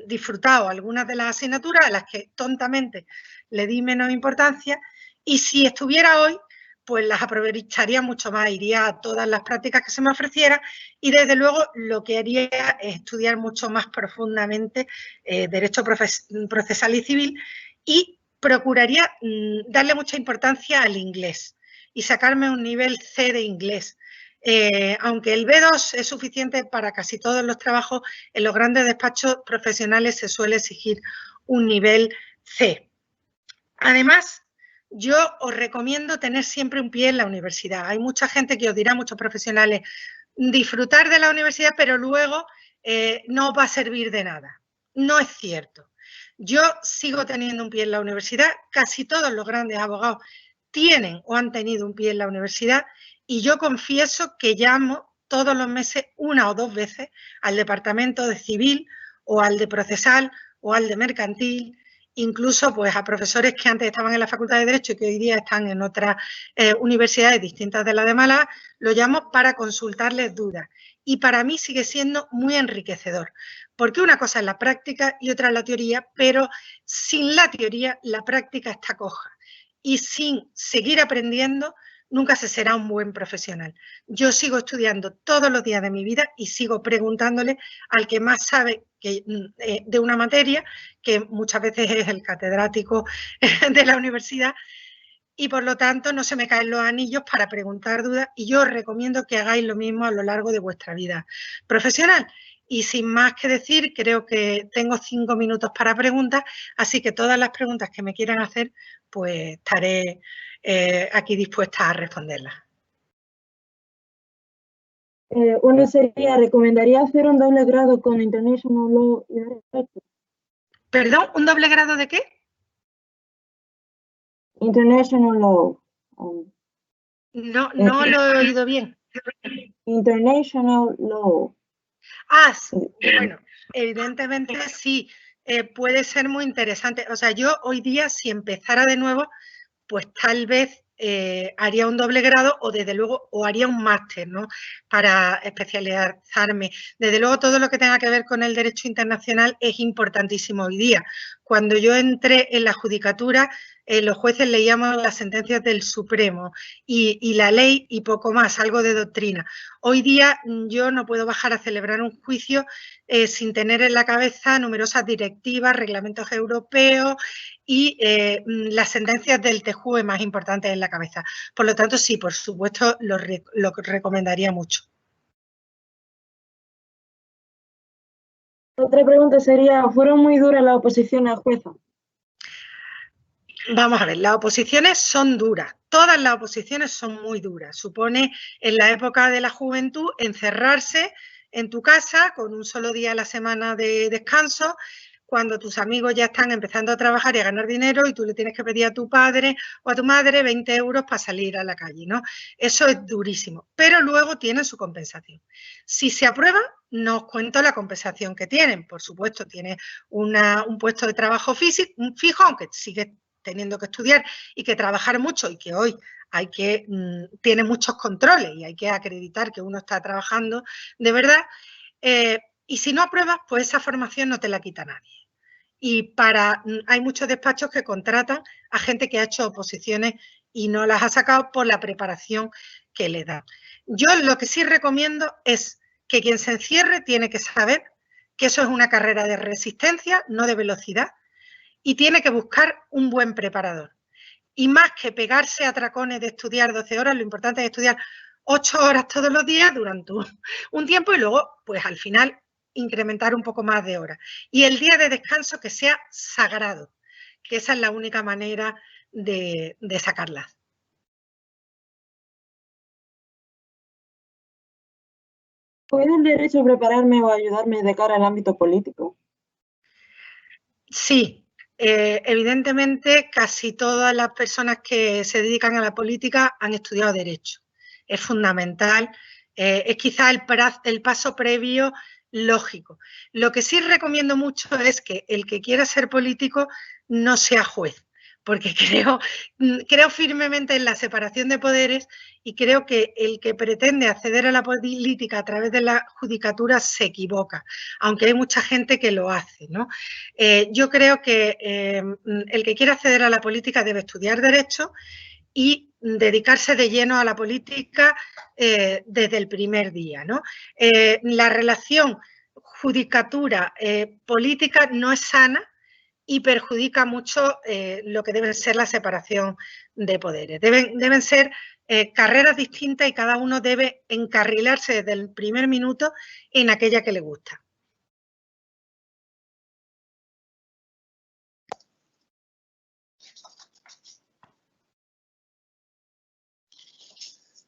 disfrutado algunas de las asignaturas a las que tontamente le di menos importancia, y si estuviera hoy, pues las aprovecharía mucho más, iría a todas las prácticas que se me ofrecieran y desde luego lo que haría es estudiar mucho más profundamente derecho procesal y civil, y procuraría darle mucha importancia al inglés y sacarme un nivel C de inglés. Aunque el B2 es suficiente para casi todos los trabajos, en los grandes despachos profesionales se suele exigir un nivel C. Además, yo os recomiendo tener siempre un pie en la universidad. Hay mucha gente que os dirá, muchos profesionales, disfrutar de la universidad, pero luego no os va a servir de nada. No es cierto. Yo sigo teniendo un pie en la universidad. Casi todos los grandes abogados tienen o han tenido un pie en la universidad, y yo confieso que llamo todos los meses 1 o 2 veces al departamento de civil o al de procesal o al de mercantil, incluso pues a profesores que antes estaban en la Facultad de Derecho y que hoy día están en otras universidades distintas de la de Málaga. Lo llamo para consultarles dudas, y para mí sigue siendo muy enriquecedor, porque una cosa es la práctica y otra es la teoría, pero sin la teoría la práctica está coja, y sin seguir aprendiendo nunca se será un buen profesional. Yo sigo estudiando todos los días de mi vida y sigo preguntándole al que más sabe de una materia, que muchas veces es el catedrático de la universidad, y por lo tanto no se me caen los anillos para preguntar dudas, y yo os recomiendo que hagáis lo mismo a lo largo de vuestra vida profesional. Y sin más que decir, creo que tengo 5 minutos para preguntas, así que todas las preguntas que me quieran hacer, pues estaré aquí dispuesta a responderlas. Uno sería, ¿recomendaría hacer un doble grado con International Law y Derecho? ¿Perdón? ¿Un doble grado de qué? International Law. No lo he oído bien. International Law. Ah, bueno, evidentemente sí, puede ser muy interesante. O sea, yo hoy día, si empezara de nuevo, pues tal vez haría un doble grado o desde luego o haría un máster, ¿no?, para especializarme. Desde luego todo lo que tenga que ver con el derecho internacional es importantísimo hoy día. Cuando yo entré en la judicatura, los jueces leíamos las sentencias del Supremo y la ley y poco más, algo de doctrina. Hoy día yo no puedo bajar a celebrar un juicio sin tener en la cabeza numerosas directivas, reglamentos europeos y las sentencias del TJUE más importantes en la cabeza. Por lo tanto, sí, por supuesto, lo recomendaría mucho. Otra pregunta sería, ¿fueron muy duras las oposiciones a jueza? Vamos a ver, las oposiciones son duras, todas las oposiciones son muy duras. Supone, en la época de la juventud, encerrarse en tu casa con un solo día a la semana de descanso, cuando tus amigos ya están empezando a trabajar y a ganar dinero y tú le tienes que pedir a tu padre o a tu madre 20 euros para salir a la calle, ¿no? Eso es durísimo, pero luego tienen su compensación. Si se aprueba, no os cuento la compensación que tienen. Por supuesto, tiene un puesto de trabajo fijo, aunque sigue teniendo que estudiar y que trabajar mucho y que hoy tiene muchos controles y hay que acreditar que uno está trabajando de verdad. Y si no apruebas, pues esa formación no te la quita nadie. Y hay muchos despachos que contratan a gente que ha hecho oposiciones y no las ha sacado por la preparación que le dan. Yo lo que sí recomiendo es que quien se encierre tiene que saber que eso es una carrera de resistencia, no de velocidad, y tiene que buscar un buen preparador. Y más que pegarse a tracones de estudiar 12 horas, lo importante es estudiar 8 horas todos los días durante un tiempo y luego, pues al final, incrementar un poco más de horas. Y el día de descanso que sea sagrado, que esa es la única manera de sacarlas. ¿Puede el derecho prepararme o ayudarme de cara al ámbito político? Sí, evidentemente casi todas las personas que se dedican a la política han estudiado Derecho. Es fundamental, es quizá el paso previo lógico. Lo que sí recomiendo mucho es que el que quiera ser político no sea juez, porque creo firmemente en la separación de poderes y creo que el que pretende acceder a la política a través de la judicatura se equivoca, aunque hay mucha gente que lo hace, ¿no? Yo creo que el que quiera acceder a la política debe estudiar Derecho y dedicarse de lleno a la política desde el primer día, ¿no? La relación judicatura-política no es sana y perjudica mucho lo que debe ser la separación de poderes. Deben ser carreras distintas y cada uno debe encarrilarse desde el primer minuto en aquella que le gusta.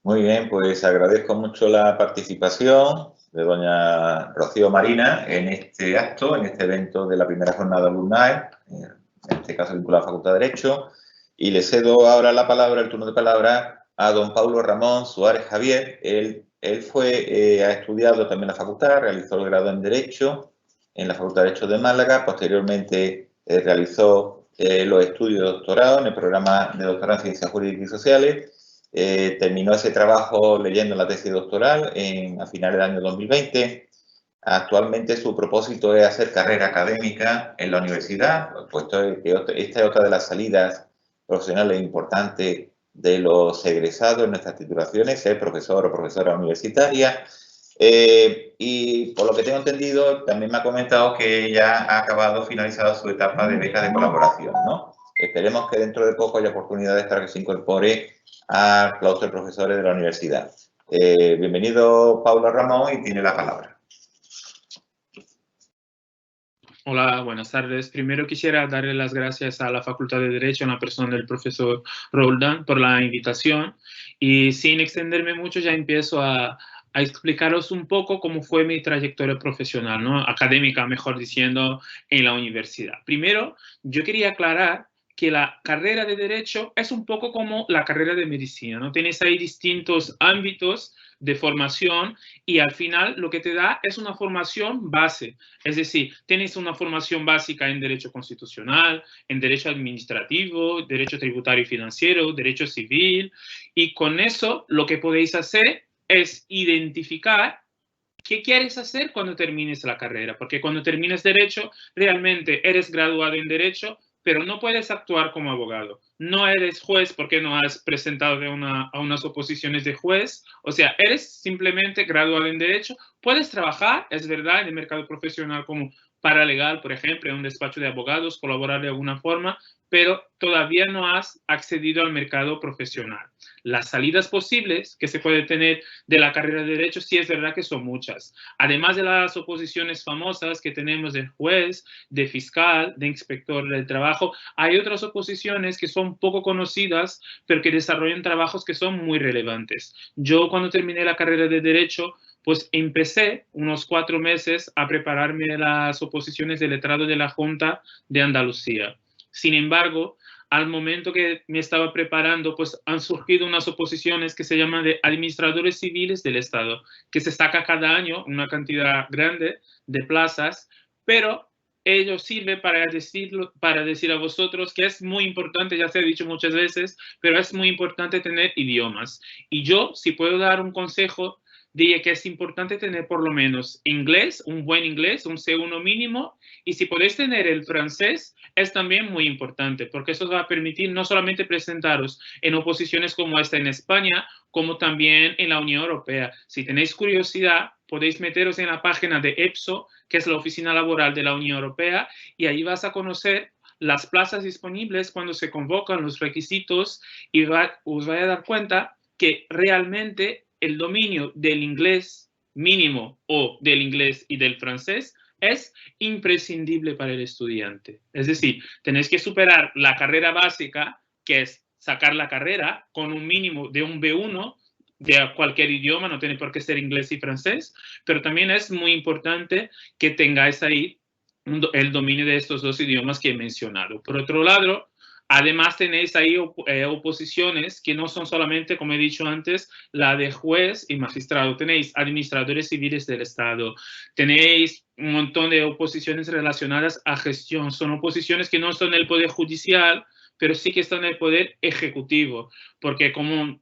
Muy bien, pues agradezco mucho la participación de doña Rocío Marina en este acto, en este evento de la primera jornada alumnal, en este caso vinculado a la Facultad de Derecho, y le cedo ahora la palabra, el turno de palabra, a don Paulo Ramón Suárez Javier. Él ha estudiado también la facultad, realizó el grado en Derecho en la Facultad de Derecho de Málaga, posteriormente realizó los estudios de doctorado en el programa de doctorado en Ciencias Jurídicas y Sociales. Terminó ese trabajo leyendo la tesis doctoral a finales del año 2020. Actualmente su propósito es hacer carrera académica en la universidad, puesto que esta es otra de las salidas profesionales importantes de los egresados en nuestras titulaciones, ser profesor o profesora universitaria. Y por lo que tengo entendido, también me ha comentado que ya ha finalizado su etapa de beca de colaboración, ¿no? Esperemos que dentro de poco haya oportunidades para que se incorpore al claustro de profesores de la universidad. Bienvenido, Paulo Ramón, y tiene la palabra. Hola, buenas tardes. Primero quisiera darle las gracias a la Facultad de Derecho, en la persona del profesor Roldán, por la invitación. Y sin extenderme mucho, ya empiezo a explicaros un poco cómo fue mi trayectoria profesional, ¿no? Académica, mejor diciendo, en la universidad. Primero, yo quería aclarar que la carrera de Derecho es un poco como la carrera de Medicina, ¿no? Tienes ahí distintos ámbitos de formación y al final lo que te da es una formación base. Es decir, tienes una formación básica en Derecho Constitucional, en Derecho Administrativo, Derecho Tributario y Financiero, Derecho Civil, y con eso lo que podéis hacer es identificar ¿qué quieres hacer cuando termines la carrera? Porque cuando termines Derecho, realmente eres graduado en Derecho, pero no puedes actuar como abogado. No eres juez porque no has presentado a unas oposiciones de juez. O sea, eres simplemente graduado en Derecho. Puedes trabajar, es verdad, en el mercado profesional como paralegal, por ejemplo, en un despacho de abogados, colaborar de alguna forma, pero todavía no has accedido al mercado profesional. Las salidas posibles que se puede tener de la carrera de Derecho sí es verdad que son muchas. Además de las oposiciones famosas que tenemos de juez, de fiscal, de inspector del trabajo, hay otras oposiciones que son poco conocidas, pero que desarrollan trabajos que son muy relevantes. Yo cuando terminé la carrera de Derecho, pues empecé unos 4 meses a prepararme las oposiciones de letrado de la Junta de Andalucía. Sin embargo, al momento que me estaba preparando, pues han surgido unas oposiciones que se llaman de administradores civiles del Estado, que se saca cada año una cantidad grande de plazas, pero ello sirve para decir a vosotros que es muy importante, ya se ha dicho muchas veces, pero es muy importante tener idiomas. Y yo, si puedo dar un consejo, diría que es importante tener por lo menos inglés, un buen inglés, un C1 mínimo, y si podéis tener el francés, es también muy importante, porque eso os va a permitir no solamente presentaros en oposiciones como esta en España, como también en la Unión Europea. Si tenéis curiosidad, podéis meteros en la página de EPSO, que es la Oficina Laboral de la Unión Europea, y ahí vas a conocer las plazas disponibles cuando se convocan los requisitos y os vais a dar cuenta que realmente el dominio del inglés mínimo o del inglés y del francés es imprescindible para el estudiante. Es decir, tenéis que superar la carrera básica, que es sacar la carrera con un mínimo de un B1 de cualquier idioma, no tiene por qué ser inglés y francés, pero también es muy importante que tengáis ahí el dominio de estos 2 idiomas que he mencionado. Por otro lado, además tenéis ahí oposiciones que no son solamente, como he dicho antes, la de juez y magistrado. Tenéis administradores civiles del Estado. Tenéis un montón de oposiciones relacionadas a gestión. Son oposiciones que no son del Poder Judicial, pero sí que están en el Poder Ejecutivo. Porque como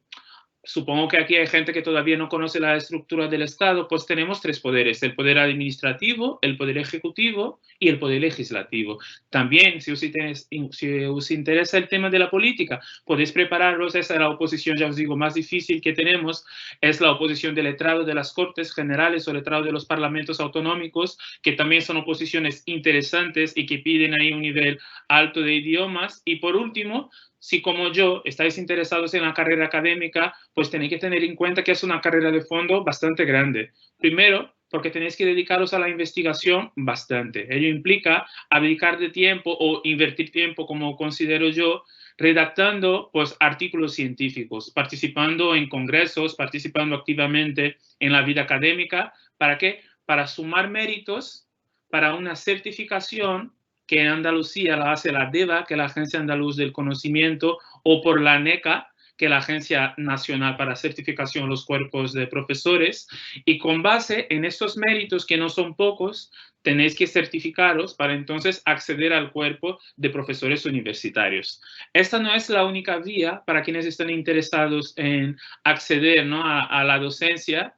supongo que aquí hay gente que todavía no conoce la estructura del Estado, pues tenemos 3 poderes, el poder administrativo, el poder ejecutivo y el poder legislativo. También, si os interesa el tema de la política, podéis prepararos. Esa es la oposición, ya os digo, más difícil que tenemos, es la oposición de letrado de las Cortes Generales o letrado de los parlamentos autonómicos, que también son oposiciones interesantes y que piden ahí un nivel alto de idiomas. Y por último, si como yo estáis interesados en la carrera académica, pues tenéis que tener en cuenta que es una carrera de fondo bastante grande. Primero, porque tenéis que dedicaros a la investigación bastante. Ello implica abdicar de tiempo o invertir tiempo, como considero yo, redactando pues, artículos científicos, participando en congresos, participando activamente en la vida académica. ¿Para qué? Para sumar méritos para una certificación que en Andalucía la hace la DEVA, que es la Agencia Andaluz del Conocimiento, o por la ANECA, que es la Agencia Nacional para Certificación de los Cuerpos de Profesores, y con base en estos méritos, que no son pocos, tenéis que certificaros para entonces acceder al cuerpo de profesores universitarios. Esta no es la única vía para quienes están interesados en acceder, ¿no?, a la docencia,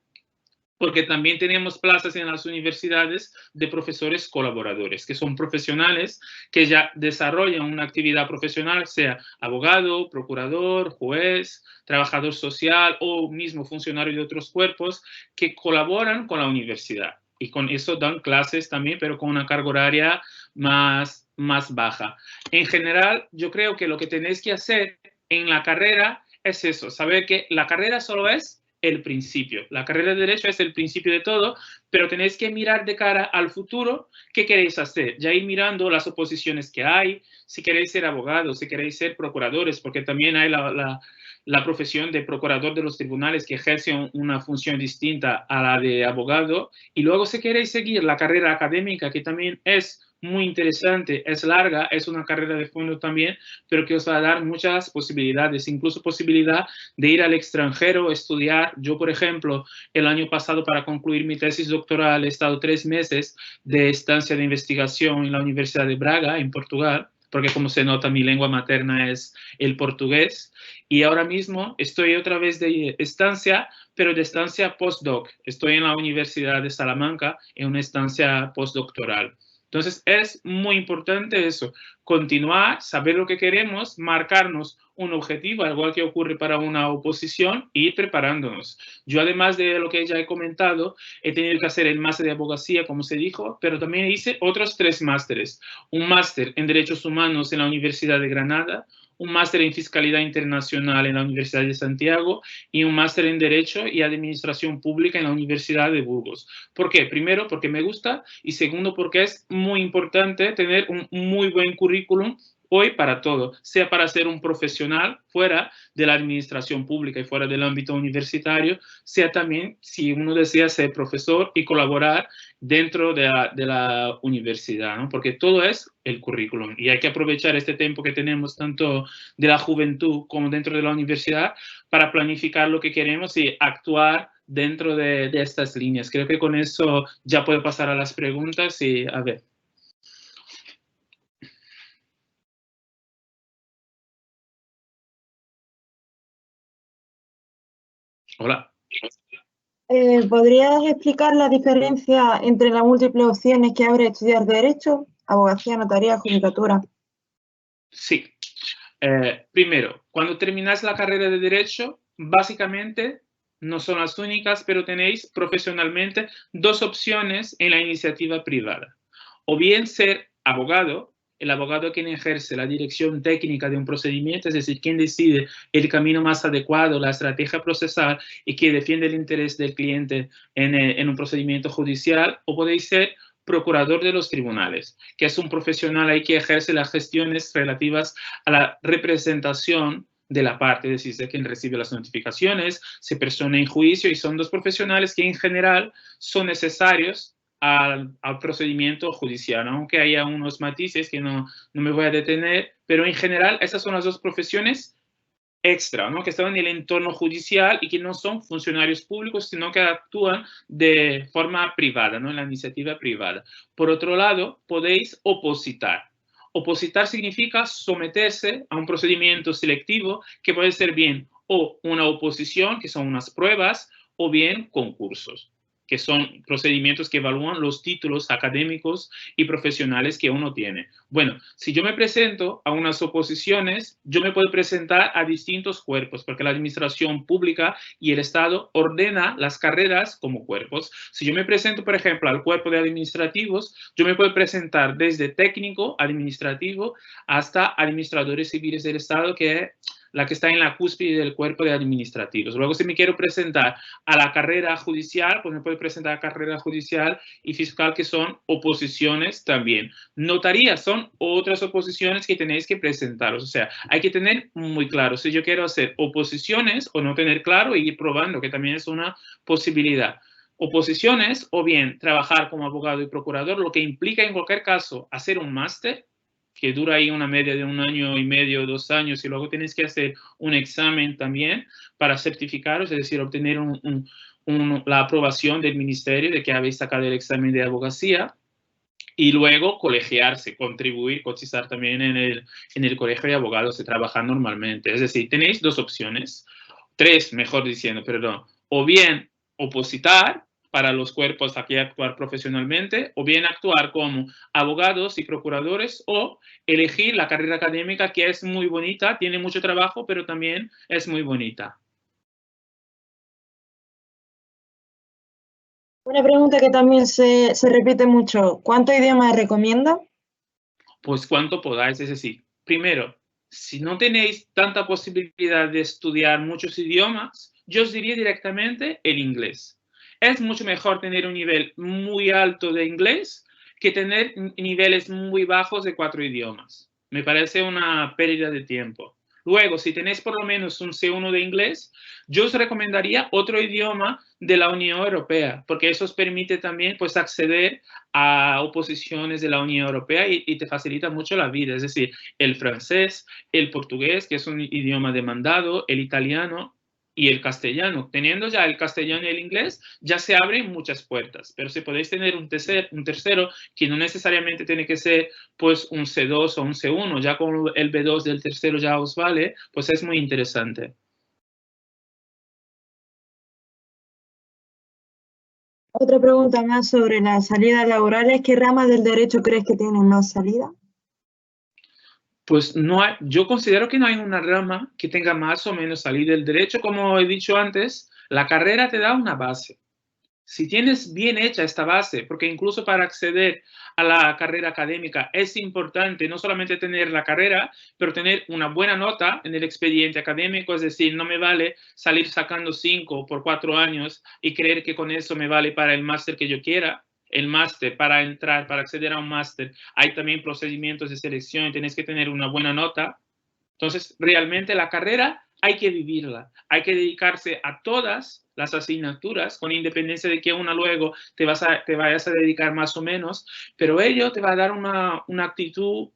porque también tenemos plazas en las universidades de profesores colaboradores, que son profesionales que ya desarrollan una actividad profesional, sea abogado, procurador, juez, trabajador social o mismo funcionario de otros cuerpos, que colaboran con la universidad. Y con eso dan clases también, pero con una carga horaria más baja. En general, yo creo que lo que tenéis que hacer en la carrera es eso, saber que la carrera solo es el principio. La carrera de Derecho es el principio de todo, pero tenéis que mirar de cara al futuro qué queréis hacer. Ya ir mirando las oposiciones que hay, si queréis ser abogados, si queréis ser procuradores, porque también hay la profesión de procurador de los tribunales que ejerce una función distinta a la de abogado. Y luego si queréis seguir la carrera académica, que también es muy interesante, es larga, es una carrera de fondo también, pero que os va a dar muchas posibilidades, incluso posibilidad de ir al extranjero, estudiar. Yo, por ejemplo, el año pasado para concluir mi tesis doctoral he estado 3 meses de estancia de investigación en la Universidad de Braga, en Portugal, porque como se nota mi lengua materna es el portugués, y ahora mismo estoy otra vez de estancia, pero de estancia postdoc. Estoy en la Universidad de Salamanca en una estancia postdoctoral. Entonces es muy importante eso, continuar, saber lo que queremos, marcarnos un objetivo, al igual que ocurre para una oposición, e ir preparándonos. Yo, además de lo que ya he comentado, he tenido que hacer el máster de abogacía, como se dijo, pero también hice otros 3 másteres. Un máster en Derechos Humanos en la Universidad de Granada, un máster en Fiscalidad Internacional en la Universidad de Santiago y un máster en Derecho y Administración Pública en la Universidad de Burgos. ¿Por qué? Primero, porque me gusta, y segundo, porque es muy importante tener un muy buen currículum hoy para todo, sea para ser un profesional fuera de la administración pública y fuera del ámbito universitario, sea también si uno desea ser profesor y colaborar dentro de la universidad, ¿no? Porque todo es el currículum y hay que aprovechar este tiempo que tenemos tanto de la juventud como dentro de la universidad para planificar lo que queremos y actuar dentro de estas líneas. Creo que con eso ya puedo pasar a las preguntas y a ver. Hola. ¿Podrías explicar la diferencia entre las múltiples opciones que abre estudiar Derecho, Abogacía, Notaría, Judicatura? Sí. Primero, cuando termináis la carrera de Derecho, básicamente no son las únicas, pero tenéis profesionalmente 2 opciones en la iniciativa privada. O bien ser abogado, el abogado quien ejerce la dirección técnica de un procedimiento, es decir, quien decide el camino más adecuado, la estrategia procesal y que defiende el interés del cliente en un procedimiento judicial, o podéis ser procurador de los tribunales, que es un profesional ahí que ejerce las gestiones relativas a la representación de la parte, es decir, de quien recibe las notificaciones, se persona en juicio, y son 2 profesionales que en general son necesarios al procedimiento judicial, aunque haya unos matices que no me voy a detener, pero en general esas son las 2 profesiones extra, ¿no? Que están en el entorno judicial y que no son funcionarios públicos, sino que actúan de forma privada, ¿no? En la iniciativa privada. Por otro lado, podéis opositar. Opositar significa someterse a un procedimiento selectivo que puede ser bien o una oposición, que son unas pruebas, o bien concursos, que son procedimientos que evalúan los títulos académicos y profesionales que uno tiene. Bueno, si yo me presento a unas oposiciones, yo me puedo presentar a distintos cuerpos, porque la administración pública y el Estado ordena las carreras como cuerpos. Si yo me presento, por ejemplo, al cuerpo de administrativos, yo me puedo presentar desde técnico, administrativo, hasta administradores civiles del Estado, que es la que está en la cúspide del cuerpo de administrativos. Luego, si me quiero presentar a la carrera judicial, pues me puedo presentar a carrera judicial y fiscal, que son oposiciones también. Notarías son otras oposiciones que tenéis que presentaros. O sea, hay que tener muy claro si yo quiero hacer oposiciones o no tener claro y ir probando, que también es una posibilidad. Oposiciones, o bien trabajar como abogado y procurador, lo que implica en cualquier caso hacer un máster, que dura ahí una media de 1 año y medio, 2 años, y luego tenéis que hacer un examen también para certificaros, es decir, obtener la aprobación del ministerio de que habéis sacado el examen de abogacía, y luego colegiarse, contribuir, cotizar también en el colegio de abogados y trabajar normalmente. Es decir, tenéis 2 opciones, 3, mejor diciendo, perdón, o bien opositar para los cuerpos aquí actuar profesionalmente, o bien actuar como abogados y procuradores, o elegir la carrera académica, que es muy bonita, tiene mucho trabajo, pero también es muy bonita. Una pregunta que también se repite mucho, ¿cuántos idiomas recomienda? Pues cuanto podáis, es decir, primero, si no tenéis tanta posibilidad de estudiar muchos idiomas, yo os diría directamente el inglés. Es mucho mejor tener un nivel muy alto de inglés que tener niveles muy bajos de 4 idiomas. Me parece una pérdida de tiempo. Luego, si tenéis por lo menos un C1 de inglés, yo os recomendaría otro idioma de la Unión Europea, porque eso os permite también pues, acceder a oposiciones de la Unión Europea y te facilita mucho la vida. Es decir, el francés, el portugués, que es un idioma demandado, el italiano y el castellano. Teniendo ya el castellano y el inglés, ya se abren muchas puertas. Pero si podéis tener un tercero, que no necesariamente tiene que ser pues un C2 o un C1, ya con el B2 del tercero ya os vale, pues es muy interesante. Otra pregunta más sobre las salidas laborales. ¿Qué ramas del derecho crees que tienen más salida? Pues no hay, yo considero que no hay una rama que tenga más o menos salida del derecho. Como he dicho antes, la carrera te da una base. Si tienes bien hecha esta base, porque incluso para acceder a la carrera académica es importante no solamente tener la carrera, pero tener una buena nota en el expediente académico, es decir, no me vale salir sacando 5 por 4 años y creer que con eso me vale para el máster que yo quiera. El máster, para entrar, para acceder a un máster, hay también procedimientos de selección y tienes que tener una buena nota. Entonces, realmente la carrera hay que vivirla, hay que dedicarse a todas las asignaturas, con independencia de que una luego te vayas a dedicar más o menos, pero ello te va a dar una actitud,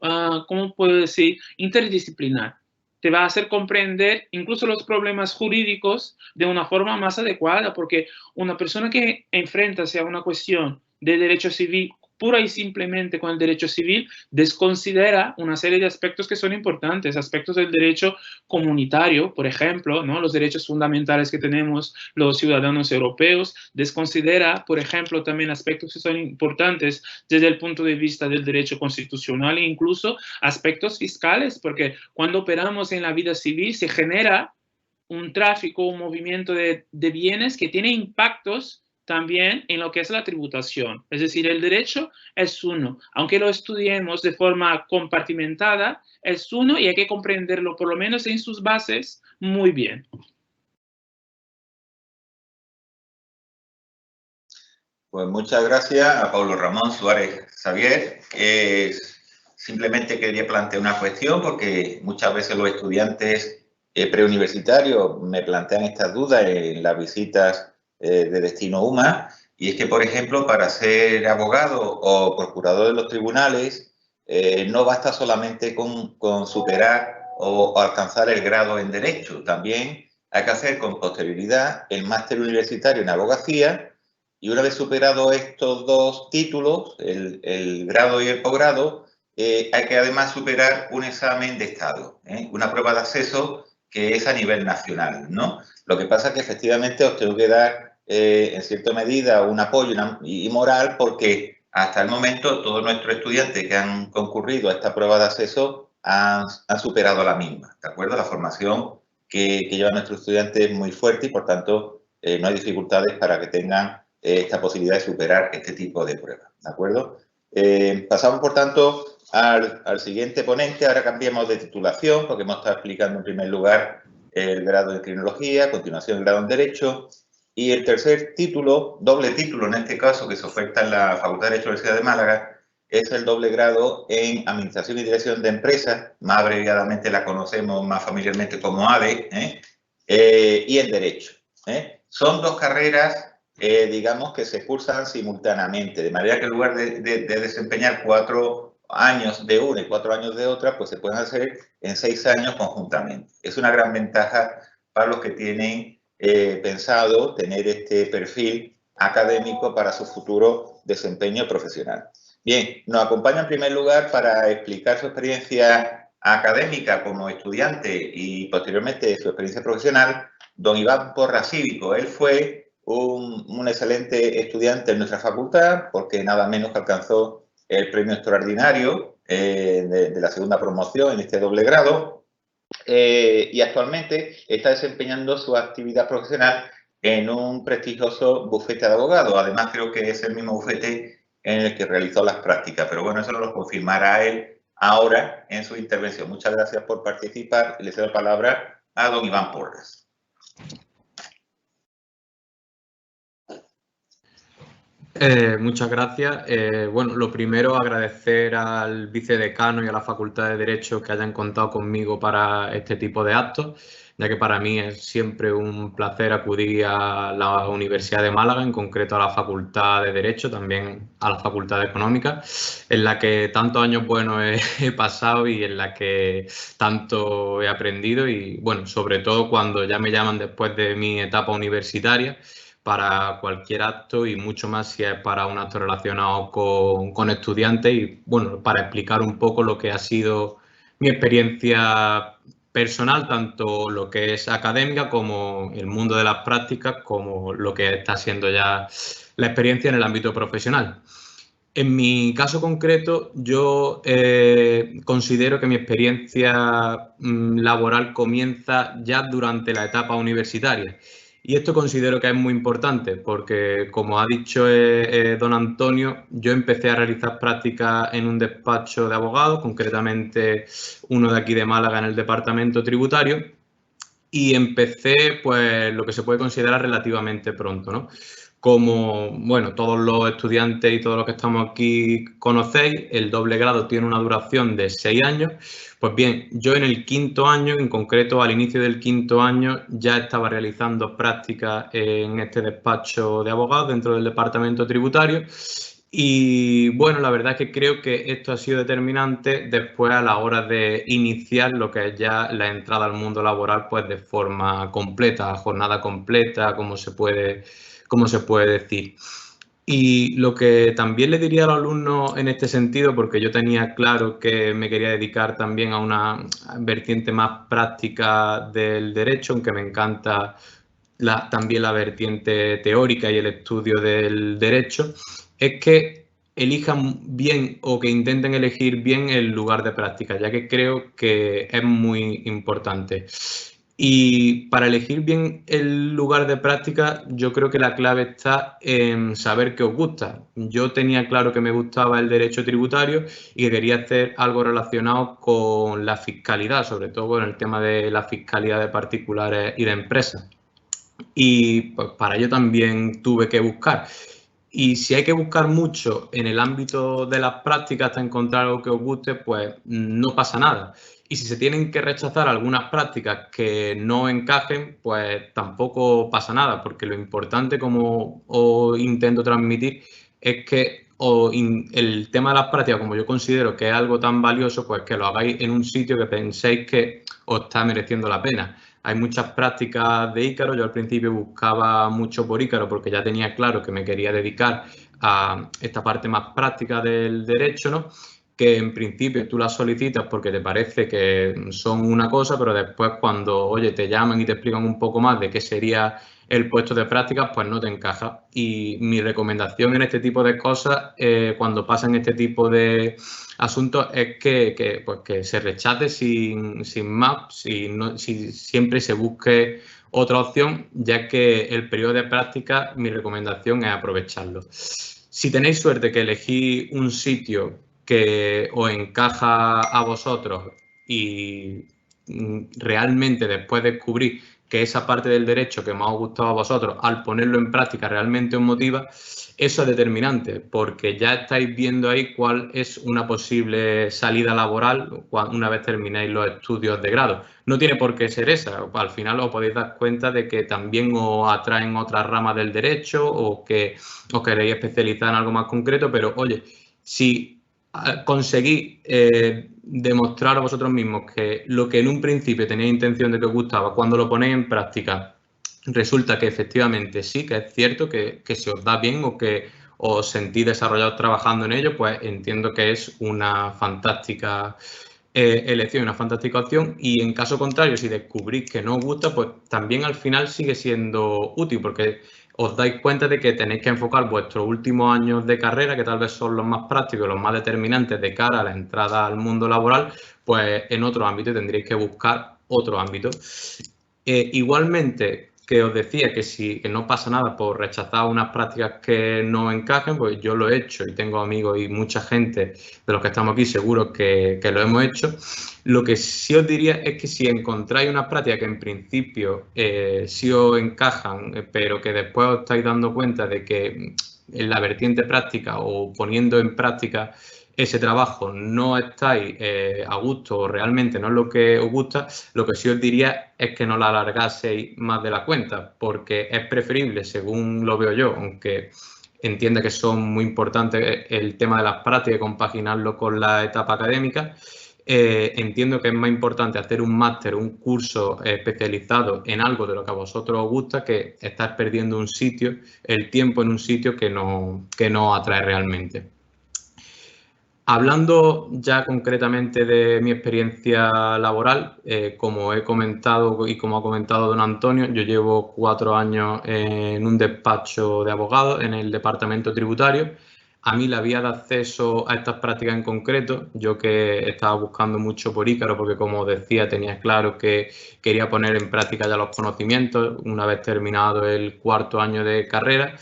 ¿cómo puedo decir?, interdisciplinar. Te va a hacer comprender incluso los problemas jurídicos de una forma más adecuada, porque una persona que enfrenta a una cuestión de derecho civil pura y simplemente con el derecho civil, desconsidera una serie de aspectos que son importantes, aspectos del derecho comunitario, por ejemplo, ¿no? Los derechos fundamentales que tenemos los ciudadanos europeos, desconsidera, por ejemplo, también aspectos que son importantes desde el punto de vista del derecho constitucional e incluso aspectos fiscales, porque cuando operamos en la vida civil se genera un tráfico, un movimiento de bienes que tiene impactos también en lo que es la tributación. Es decir, el derecho es uno. Aunque lo estudiemos de forma compartimentada, es uno y hay que comprenderlo, por lo menos en sus bases, muy bien. Pues muchas gracias a Pablo Ramón Suárez Xavier. Simplemente quería plantear una cuestión porque muchas veces los estudiantes preuniversitarios me plantean estas dudas en las visitas de Destino UMA, y es que, por ejemplo, para ser abogado o procurador de los tribunales, no basta solamente con superar o alcanzar el grado en Derecho, también hay que hacer con posterioridad el máster universitario en abogacía, y una vez superado estos dos títulos, el grado y el posgrado, hay que además superar un examen de estado, una prueba de acceso que es a nivel nacional, ¿no? Lo que pasa es que efectivamente os tengo que dar, en cierta medida, un apoyo y moral, porque hasta el momento todos nuestros estudiantes que han concurrido a esta prueba de acceso han superado la misma, ¿de acuerdo? La formación que llevan nuestros estudiantes es muy fuerte y, por tanto, no hay dificultades para que tengan esta posibilidad de superar este tipo de pruebas, ¿de acuerdo? Pasamos, por tanto, al siguiente ponente. Ahora cambiamos de titulación, porque hemos estado explicando en primer lugar el grado en criminología, a continuación el grado en Derecho, y el tercer título, doble título en este caso, que se oferta en la Facultad de Derecho de la Universidad de Málaga, es el doble grado en Administración y Dirección de Empresas, más abreviadamente la conocemos más familiarmente como ADE, y en Derecho. Son dos carreras, digamos, que se cursan simultáneamente, de manera que en lugar de desempeñar 4 años de una y 4 años de otra, pues se pueden hacer en 6 años conjuntamente. Es una gran ventaja para los que tienen pensado tener este perfil académico para su futuro desempeño profesional. Bien, nos acompaña en primer lugar para explicar su experiencia académica como estudiante y posteriormente su experiencia profesional, don Iván Porras Cívico. Él fue un excelente estudiante en nuestra facultad, porque nada menos que alcanzó el premio extraordinario de la segunda promoción en este doble grado, y actualmente está desempeñando su actividad profesional en un prestigioso bufete de abogados. Además, creo que es el mismo bufete en el que realizó las prácticas, pero bueno, eso lo confirmará él ahora en su intervención. Muchas gracias por participar y le cedo la palabra a don Iván Porras. Muchas gracias. Bueno, lo primero, agradecer al vicedecano y a la Facultad de Derecho que hayan contado conmigo para este tipo de actos, ya que para mí es siempre un placer acudir a la Universidad de Málaga, en concreto a la Facultad de Derecho, también a la Facultad de Económica, en la que tantos años buenos he pasado y en la que tanto he aprendido y, bueno, sobre todo cuando ya me llaman después de mi etapa universitaria, para cualquier acto y mucho más si es para un acto relacionado con estudiantes y, bueno, para explicar un poco lo que ha sido mi experiencia personal, tanto lo que es académica como el mundo de las prácticas, como lo que está siendo ya la experiencia en el ámbito profesional. En mi caso concreto, yo considero que mi experiencia laboral comienza ya durante la etapa universitaria. Y esto considero que es muy importante porque, como ha dicho don Antonio, yo empecé a realizar prácticas en un despacho de abogados, concretamente uno de aquí de Málaga en el departamento tributario, y empecé pues lo que se puede considerar relativamente pronto, ¿no? Como, bueno, todos los estudiantes y todos los que estamos aquí conocéis, el doble grado tiene una duración de 6 años. Pues bien, yo en el quinto año, en concreto al inicio del quinto año, ya estaba realizando prácticas en este despacho de abogados dentro del departamento tributario. Y bueno, la verdad es que creo que esto ha sido determinante después a la hora de iniciar lo que es ya la entrada al mundo laboral pues de forma completa, jornada completa, como se puede decir. Y lo que también le diría a los alumnos en este sentido, porque yo tenía claro que me quería dedicar también a una vertiente más práctica del derecho, aunque me encanta también la vertiente teórica y el estudio del derecho, es que elijan bien o que intenten elegir bien el lugar de práctica, ya que creo que es muy importante. Y para elegir bien el lugar de práctica, yo creo que la clave está en saber qué os gusta. Yo tenía claro que me gustaba el derecho tributario y que quería hacer algo relacionado con la fiscalidad, sobre todo con el tema de la fiscalidad de particulares y de empresas. Y pues para ello también tuve que buscar. Y si hay que buscar mucho en el ámbito de las prácticas hasta encontrar algo que os guste, pues no pasa nada. Y si se tienen que rechazar algunas prácticas que no encajen, pues tampoco pasa nada, porque lo importante, como os intento transmitir, es que el tema de las prácticas, como yo considero que es algo tan valioso, pues que lo hagáis en un sitio que penséis que os está mereciendo la pena. Hay muchas prácticas de Ícaro. Yo al principio buscaba mucho por Ícaro porque ya tenía claro que me quería dedicar a esta parte más práctica del derecho, ¿no? Que en principio tú las solicitas porque te parece que son una cosa, pero después cuando, oye, te llaman y te explican un poco más de qué sería el puesto de prácticas, pues no te encaja. Y mi recomendación en este tipo de cosas, cuando pasan este tipo de asuntos, es que se rechace sin más, si siempre se busque otra opción, ya que el periodo de práctica, mi recomendación es aprovecharlo. Si tenéis suerte que elegís un sitio que os encaja a vosotros y realmente después descubrís que esa parte del derecho que más os gustaba a vosotros, al ponerlo en práctica realmente os motiva, eso es determinante, porque ya estáis viendo ahí cuál es una posible salida laboral una vez terminéis los estudios de grado. No tiene por qué ser esa, al final os podéis dar cuenta de que también os atraen otras ramas del derecho o que os queréis especializar en algo más concreto, pero oye, si conseguís demostrar a vosotros mismos que lo que en un principio teníais intención de que os gustaba, cuando lo ponéis en práctica, resulta que efectivamente sí, que es cierto que se os da bien o que os sentís desarrollados trabajando en ello, pues entiendo que es una fantástica elección, una fantástica opción. Y en caso contrario, si descubrís que no os gusta, pues también al final sigue siendo útil, porque os dais cuenta de que tenéis que enfocar vuestros últimos años de carrera, que tal vez son los más prácticos, los más determinantes de cara a la entrada al mundo laboral, pues en otro ámbito tendréis que buscar otro ámbito. Igualmente, que os decía que no pasa nada por rechazar unas prácticas que no encajen, pues yo lo he hecho y tengo amigos y mucha gente de los que estamos aquí seguros que lo hemos hecho. Lo que sí os diría es que si encontráis unas prácticas que en principio sí os encajan, pero que después os estáis dando cuenta de que en la vertiente práctica o poniendo en práctica ese trabajo no estáis a gusto o realmente no es lo que os gusta, lo que sí os diría es que no la alargaseis más de la cuenta, porque es preferible, según lo veo yo, aunque entienda que son muy importantes el tema de las prácticas y compaginarlo con la etapa académica. Entiendo que es más importante hacer un máster, un curso especializado en algo de lo que a vosotros os gusta, que estar perdiendo el tiempo en un sitio que no atrae realmente. Hablando ya concretamente de mi experiencia laboral, como he comentado y como ha comentado don Antonio, yo llevo 4 años en un despacho de abogados en el departamento tributario. A mí la vía de acceso a estas prácticas en concreto, yo que estaba buscando mucho por Ícaro, porque como decía, tenía claro que quería poner en práctica ya los conocimientos una vez terminado el 4.º año de carrera.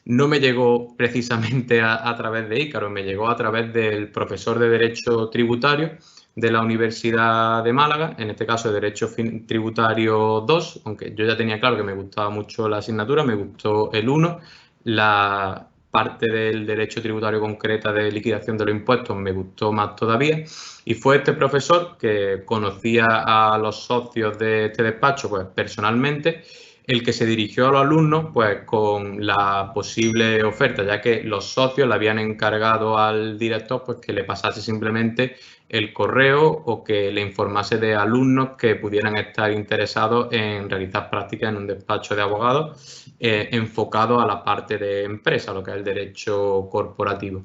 No me llegó precisamente a través de Ícaro, me llegó a través del profesor de Derecho Tributario de la Universidad de Málaga, en este caso de Derecho Tributario 2, aunque yo ya tenía claro que me gustaba mucho la asignatura, me gustó el 1, la parte del derecho tributario concreta de liquidación de los impuestos me gustó más todavía, y fue este profesor que conocía a los socios de este despacho pues personalmente, el que se dirigió a los alumnos pues con la posible oferta, ya que los socios le habían encargado al director pues que le pasase simplemente el correo o que le informase de alumnos que pudieran estar interesados en realizar prácticas en un despacho de abogados enfocado a la parte de empresa, lo que es el derecho corporativo.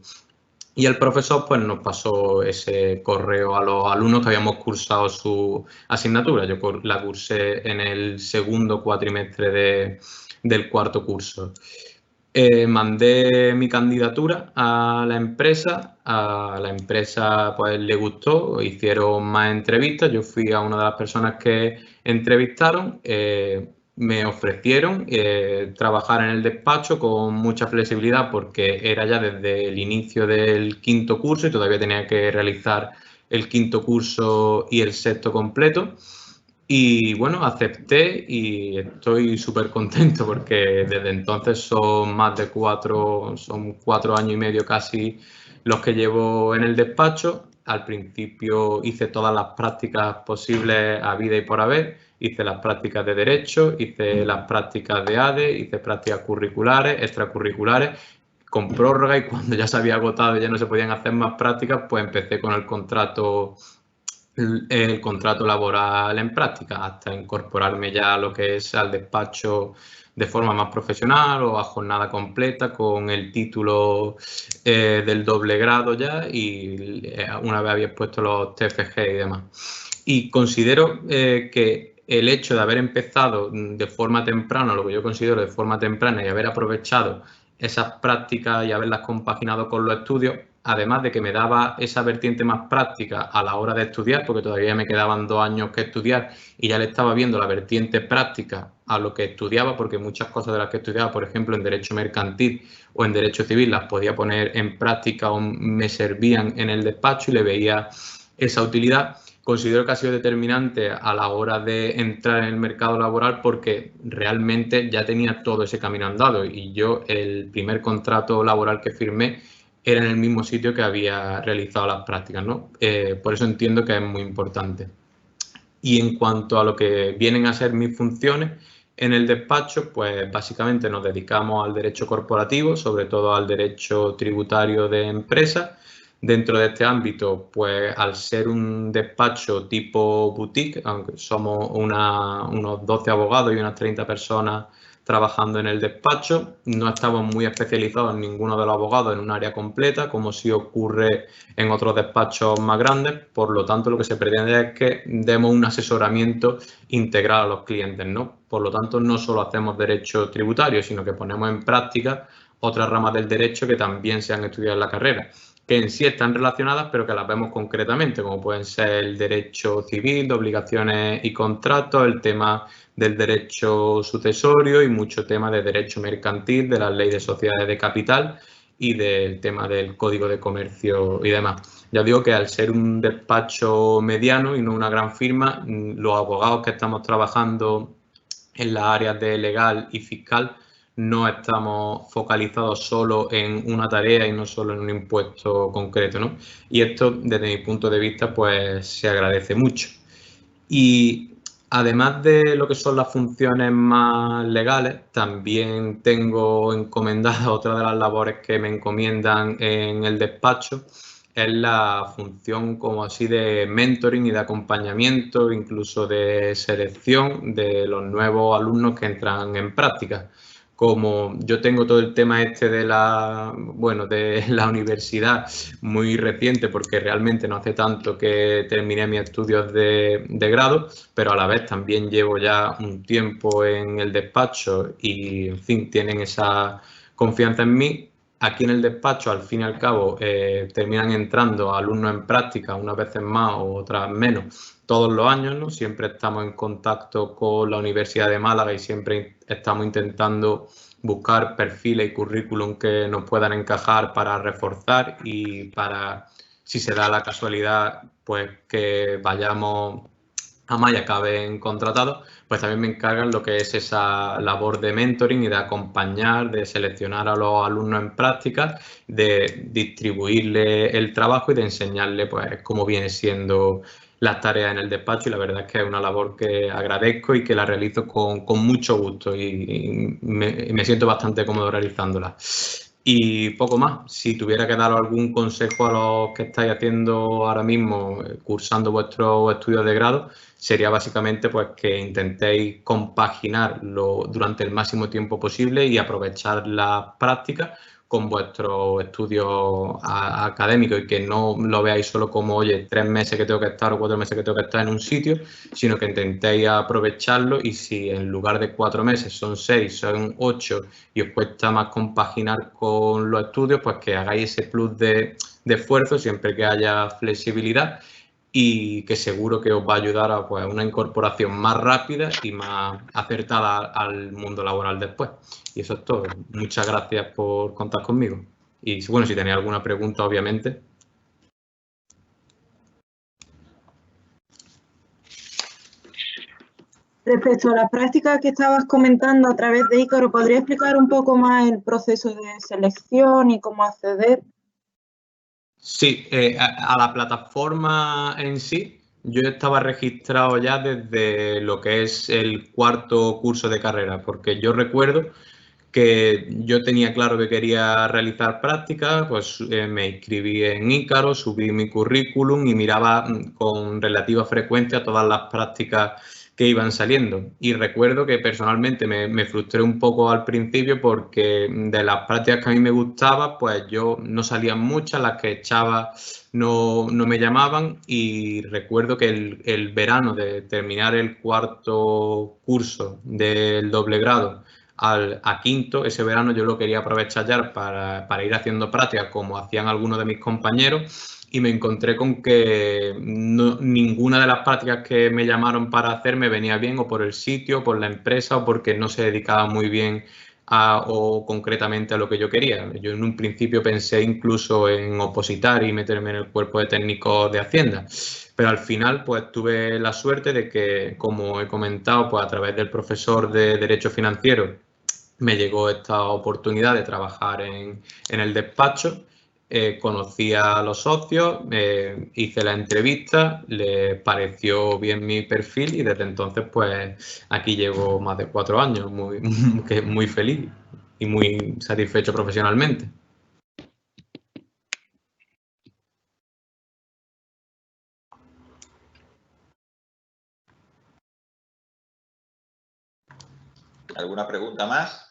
Y el profesor pues nos pasó ese correo a los alumnos que habíamos cursado su asignatura. Yo la cursé en el 2.º cuatrimestre del 4.º curso. Mandé mi candidatura a la empresa pues le gustó, hicieron más entrevistas, yo fui a una de las personas que entrevistaron, me ofrecieron trabajar en el despacho con mucha flexibilidad porque era ya desde el inicio del 5.º curso y todavía tenía que realizar el 5.º curso y el 6.º completo. Y bueno, acepté y estoy súper contento porque desde entonces son 4 años y medio casi los que llevo en el despacho. Al principio hice todas las prácticas posibles a vida y por haber. Hice las prácticas de Derecho, hice las prácticas de ADE, hice prácticas curriculares, extracurriculares, con prórroga, y cuando ya se había agotado y ya no se podían hacer más prácticas, pues empecé con el contrato laboral en práctica hasta incorporarme ya a lo que es al despacho de forma más profesional o a jornada completa con el título del doble grado ya, y una vez había puesto los TFG y demás. Y considero que el hecho de haber empezado de forma temprana, lo que yo considero de forma temprana, y haber aprovechado esas prácticas y haberlas compaginado con los estudios, además de que me daba esa vertiente más práctica a la hora de estudiar, porque todavía me quedaban 2 años que estudiar y ya le estaba viendo la vertiente práctica a lo que estudiaba, porque muchas cosas de las que estudiaba, por ejemplo, en Derecho Mercantil o en Derecho Civil, las podía poner en práctica o me servían en el despacho y le veía esa utilidad. Considero que ha sido determinante a la hora de entrar en el mercado laboral porque realmente ya tenía todo ese camino andado, y yo el primer contrato laboral que firmé era en el mismo sitio que había realizado las prácticas, ¿no? Por eso entiendo que es muy importante. Y en cuanto a lo que vienen a ser mis funciones en el despacho, pues básicamente nos dedicamos al derecho corporativo, sobre todo al derecho tributario de empresas. Dentro de este ámbito, pues al ser un despacho tipo boutique, aunque somos unos 12 abogados y unas 30 personas trabajando en el despacho, no estamos muy especializados en ninguno de los abogados en un área completa, como sí ocurre en otros despachos más grandes. Por lo tanto, lo que se pretende es que demos un asesoramiento integral a los clientes, ¿no? Por lo tanto, no solo hacemos derecho tributario, sino que ponemos en práctica otras ramas del derecho que también se han estudiado en la carrera, que en sí están relacionadas, pero que las vemos concretamente, como pueden ser el derecho civil, de obligaciones y contratos, el tema del derecho sucesorio y mucho tema de derecho mercantil, de la ley de sociedades de capital y del tema del código de comercio y demás. Ya digo que al ser un despacho mediano y no una gran firma, los abogados que estamos trabajando en las áreas de legal y fiscal no estamos focalizados solo en una tarea y no solo en un impuesto concreto, ¿no? Y esto, desde mi punto de vista, pues se agradece mucho. Y además de lo que son las funciones más legales, también tengo encomendada otra de las labores que me encomiendan en el despacho, es la función como así de mentoring y de acompañamiento, incluso de selección de los nuevos alumnos que entran en práctica. Como yo tengo todo el tema este de la universidad muy reciente, porque realmente no hace tanto que terminé mis estudios de grado, pero a la vez también llevo ya un tiempo en el despacho y, en fin, tienen esa confianza en mí. Aquí en el despacho, al fin y al cabo, terminan entrando alumnos en práctica, unas veces más o otras menos, todos los años, ¿no? Siempre estamos en contacto con la Universidad de Málaga y siempre estamos intentando buscar perfiles y currículum que nos puedan encajar para reforzar y para, si se da la casualidad, pues que vayamos a más y acaben contratados, pues también me encargan lo que es esa labor de mentoring y de acompañar, de seleccionar a los alumnos en práctica, de distribuirle el trabajo y de enseñarle pues cómo viene siendo las tareas en el despacho, y la verdad es que es una labor que agradezco y que la realizo con mucho gusto y me siento bastante cómodo realizándola. Y poco más. Si tuviera que dar algún consejo a los que estáis haciendo ahora mismo, cursando vuestros estudios de grado, sería básicamente pues que intentéis compaginarlo durante el máximo tiempo posible y aprovechar las prácticas con vuestros estudios académicos, y que no lo veáis solo como, oye, 3 meses que tengo que estar o 4 meses que tengo que estar en un sitio, sino que intentéis aprovecharlo, y si en lugar de 4 meses son 6, son 8 y os cuesta más compaginar con los estudios, pues que hagáis ese plus de esfuerzo siempre que haya flexibilidad, y que seguro que os va a ayudar a pues, una incorporación más rápida y más acertada al mundo laboral después. Y eso es todo. Muchas gracias por contar conmigo. Y bueno, si tenéis alguna pregunta, obviamente. Respecto a las prácticas que estabas comentando a través de Ícaro, ¿podría explicar un poco más el proceso de selección y cómo acceder? Sí, a la plataforma en sí, yo estaba registrado ya desde lo que es el 4.º curso de carrera, porque yo recuerdo que yo tenía claro que quería realizar prácticas, pues me inscribí en Ícaro, subí mi currículum y miraba con relativa frecuencia todas las prácticas que iban saliendo. Y recuerdo que personalmente me frustré un poco al principio, porque de las prácticas que a mí me gustaban, pues yo no salían muchas, las que echaba no me llamaban, y recuerdo que el verano de terminar el 4.º curso del doble grado a 5.º, ese verano yo lo quería aprovechar ya para ir haciendo prácticas como hacían algunos de mis compañeros, y me encontré con que ninguna de las prácticas que me llamaron para hacer me venía bien, o por el sitio, por la empresa, o porque no se dedicaba muy bien o concretamente a lo que yo quería. Yo en un principio pensé incluso en opositar y meterme en el cuerpo de técnicos de Hacienda, pero al final pues tuve la suerte de que, como he comentado, pues a través del profesor de Derecho Financiero me llegó esta oportunidad de trabajar en el despacho. Conocí a los socios, hice la entrevista, les pareció bien mi perfil, y desde entonces pues aquí llevo más de 4 años, muy feliz y muy satisfecho profesionalmente. ¿Alguna pregunta más?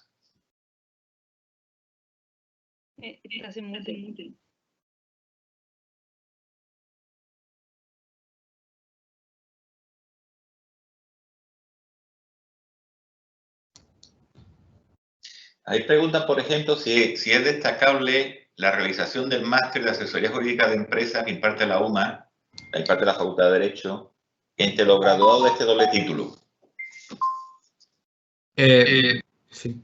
Ahí preguntan, por ejemplo, si es destacable la realización del máster de asesoría jurídica de empresas que imparte la UMA, que imparte la Facultad de Derecho, entre los graduados de este doble título. Sí.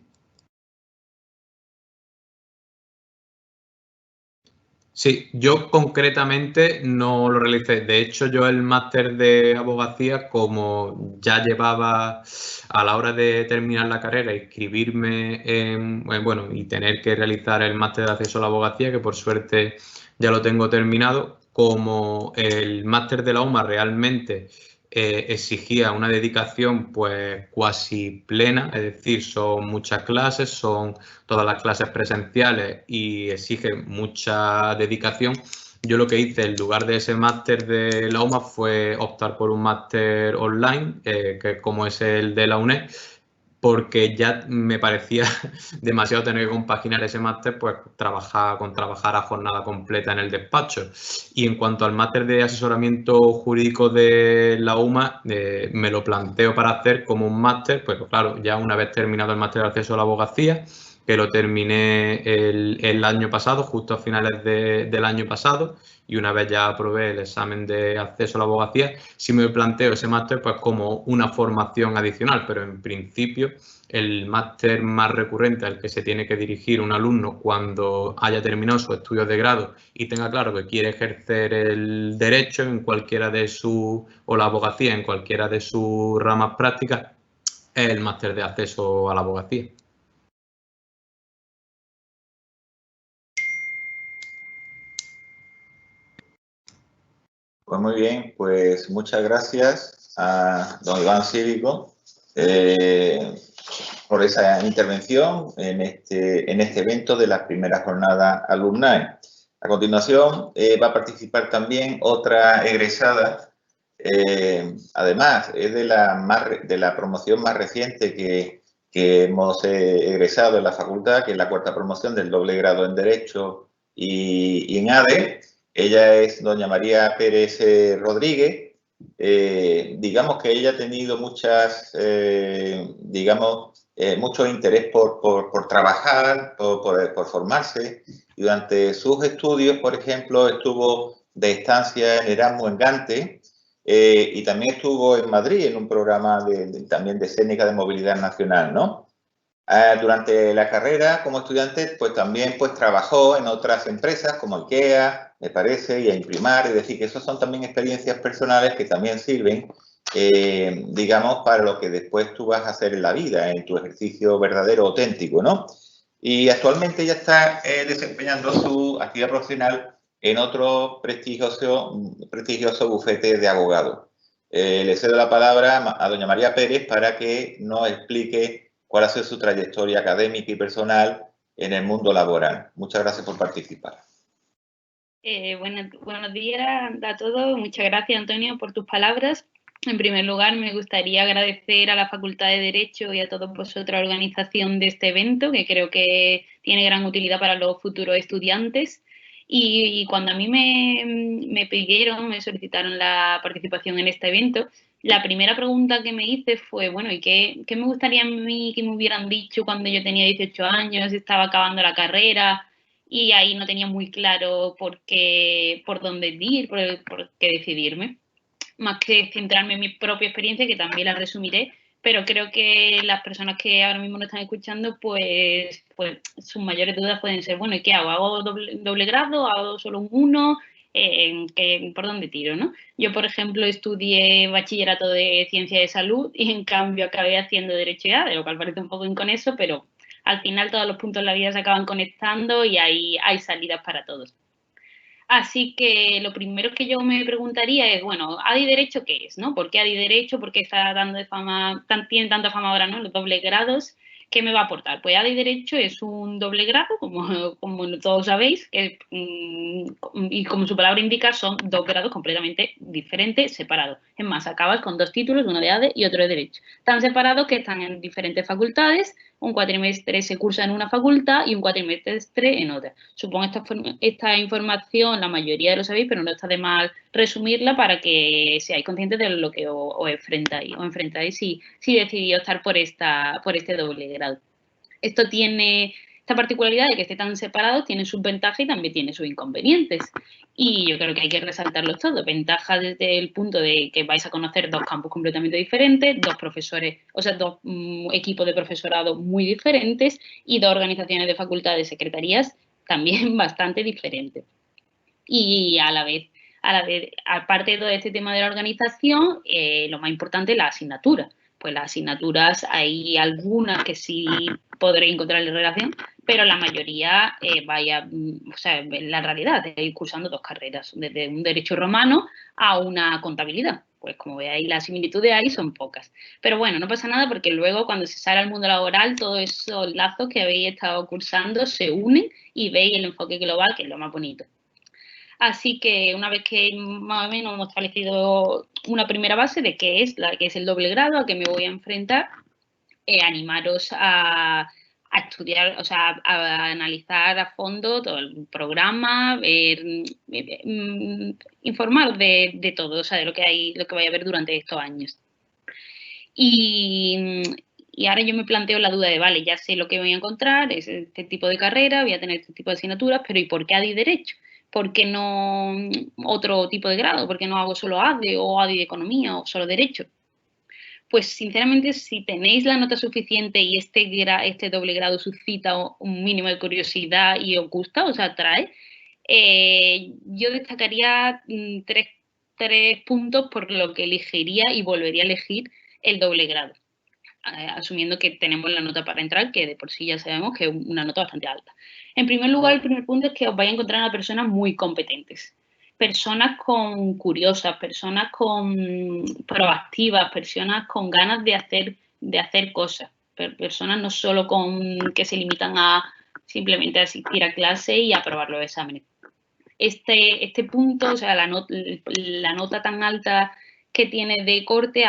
Sí, yo concretamente no lo realicé. De hecho, yo el máster de abogacía, como ya llevaba a la hora de terminar la carrera, inscribirme bueno, y tener que realizar el máster de acceso a la abogacía, que por suerte ya lo tengo terminado, como el máster de la UMA realmente exigía una dedicación pues cuasi plena, es decir, son muchas clases, son todas las clases presenciales y exige mucha dedicación. Yo lo que hice en lugar de ese máster de la UMA fue optar por un máster online, que como es el de la UNED, porque ya me parecía demasiado tener que compaginar ese máster, pues trabajar a jornada completa en el despacho. Y en cuanto al máster de asesoramiento jurídico de la UMA, me lo planteo para hacer como un máster, pues claro, ya una vez terminado el máster de acceso a la abogacía, que lo terminé el año pasado, justo a finales del año pasado, y una vez ya aprobé el examen de acceso a la abogacía, sí me planteo ese máster pues como una formación adicional, pero en principio el máster más recurrente al que se tiene que dirigir un alumno cuando haya terminado sus estudios de grado y tenga claro que quiere ejercer el derecho en cualquiera de o la abogacía en cualquiera de sus ramas prácticas, es el máster de acceso a la abogacía. Pues muy bien, pues muchas gracias a don Iván Cívico por esa intervención en este evento de las primeras jornadas alumnae. A continuación va a participar también otra egresada, además es de la promoción más reciente que hemos egresado en la facultad, que es la 4ª promoción del doble grado en Derecho y en ADE. Ella es doña María Pérez Rodríguez. Digamos que ella ha tenido mucho interés por trabajar, por formarse. Y durante sus estudios, por ejemplo, estuvo de estancia en Erasmus en Gante y también estuvo en Madrid en un programa también de escénica de movilidad nacional, ¿no? Durante la carrera como estudiante, pues también trabajó en otras empresas como IKEA, me parece, y a Imprimar, es decir, que esas son también experiencias personales que también sirven, digamos, para lo que después tú vas a hacer en la vida, en tu ejercicio verdadero, auténtico, ¿no? Y actualmente ella está desempeñando su actividad profesional en otro prestigioso bufete de abogados. Le cedo la palabra a doña María Pérez para que nos explique cuál ha sido su trayectoria académica y personal en el mundo laboral. Muchas gracias por participar. Buenos días a todos. Muchas gracias, Antonio, por tus palabras. En primer lugar, me gustaría agradecer a la Facultad de Derecho y a todos vosotros la organización de este evento, que creo que tiene gran utilidad para los futuros estudiantes. Y cuando a mí me solicitaron la participación en este evento, la primera pregunta que me hice fue, bueno, ¿y qué me gustaría a mí que me hubieran dicho cuando yo tenía 18 años, estaba acabando la carrera y ahí no tenía muy claro por dónde ir, por qué decidirme? Más que centrarme en mi propia experiencia, que también la resumiré, pero creo que las personas que ahora mismo nos están escuchando, pues sus mayores dudas pueden ser, bueno, ¿y qué hago? ¿Hago doble grado? ¿Hago solo un 1? ¿Por dónde tiro, no? Yo, por ejemplo, estudié bachillerato de ciencia de salud y en cambio acabé haciendo derecho y ADE, lo cual parece un poco inconexo, pero al final todos los puntos de la vida se acaban conectando y hay salidas para todos. Así que lo primero que yo me preguntaría es, bueno, ¿ADI Derecho qué es, no? ¿Por qué ADI Derecho? ¿Por qué está tiene tanta fama ahora, no? Los dobles grados. ¿Qué me va a aportar? Pues ADI Derecho es un doble grado, como todos sabéis, y como su palabra indica, son 2 grados completamente diferentes, separados. Es más, acabas con 2 títulos, uno de ADE y otro de Derecho. Están separados que están en diferentes facultades. Un cuatrimestre se cursa en una facultad y un cuatrimestre en otra. Supongo esta información la mayoría de lo sabéis, pero no está de mal resumirla para que seáis conscientes de lo que os enfrentáis si decidís optar por este doble grado. Esto tiene esta particularidad de que esté tan separados, tiene sus ventajas y también tiene sus inconvenientes. Y yo creo que hay que resaltarlos todos. Ventajas desde el punto de que vais a conocer 2 campus completamente diferentes, 2 profesores, o sea, 2 equipos de profesorado muy diferentes y 2 organizaciones de facultades, secretarías también bastante diferentes. y a la vez, aparte de todo este tema de la organización, lo más importante es la asignatura. Pues las asignaturas, hay algunas que sí podréis encontrar en relación, pero la mayoría o sea, en la realidad, ir cursando 2 carreras, desde un derecho romano a una contabilidad. Pues como veáis, las similitudes ahí son pocas. Pero bueno, no pasa nada porque luego cuando se sale al mundo laboral, todos esos lazos que habéis estado cursando se unen y veis el enfoque global, que es lo más bonito. Así que una vez que más o menos hemos establecido una primera base de qué es el doble grado, a qué me voy a enfrentar, animaros a estudiar, o sea, a analizar a fondo todo el programa, informaros de todo, o sea, de lo que vaya a haber durante estos años. Y ahora yo me planteo la duda de, vale, ya sé lo que voy a encontrar, es este tipo de carrera, voy a tener este tipo de asignaturas, pero ¿y por qué ADI Derecho? ¿Por qué no otro tipo de grado? ¿Por qué no hago solo ADE o ADI de Economía o solo Derecho? Pues sinceramente, si tenéis la nota suficiente y este doble grado suscita un mínimo de curiosidad y os gusta, os atrae, yo destacaría 3 puntos por lo que elegiría y volvería a elegir el doble grado, asumiendo que tenemos la nota para entrar, que de por sí ya sabemos que es una nota bastante alta. En primer lugar, el primer punto es que os vais a encontrar a personas muy competentes. Personas curiosas, personas proactivas, personas con ganas de hacer cosas. Personas no solo que se limitan a simplemente asistir a clase y aprobar los exámenes. Este punto, o sea, la nota tan alta que tiene de corte,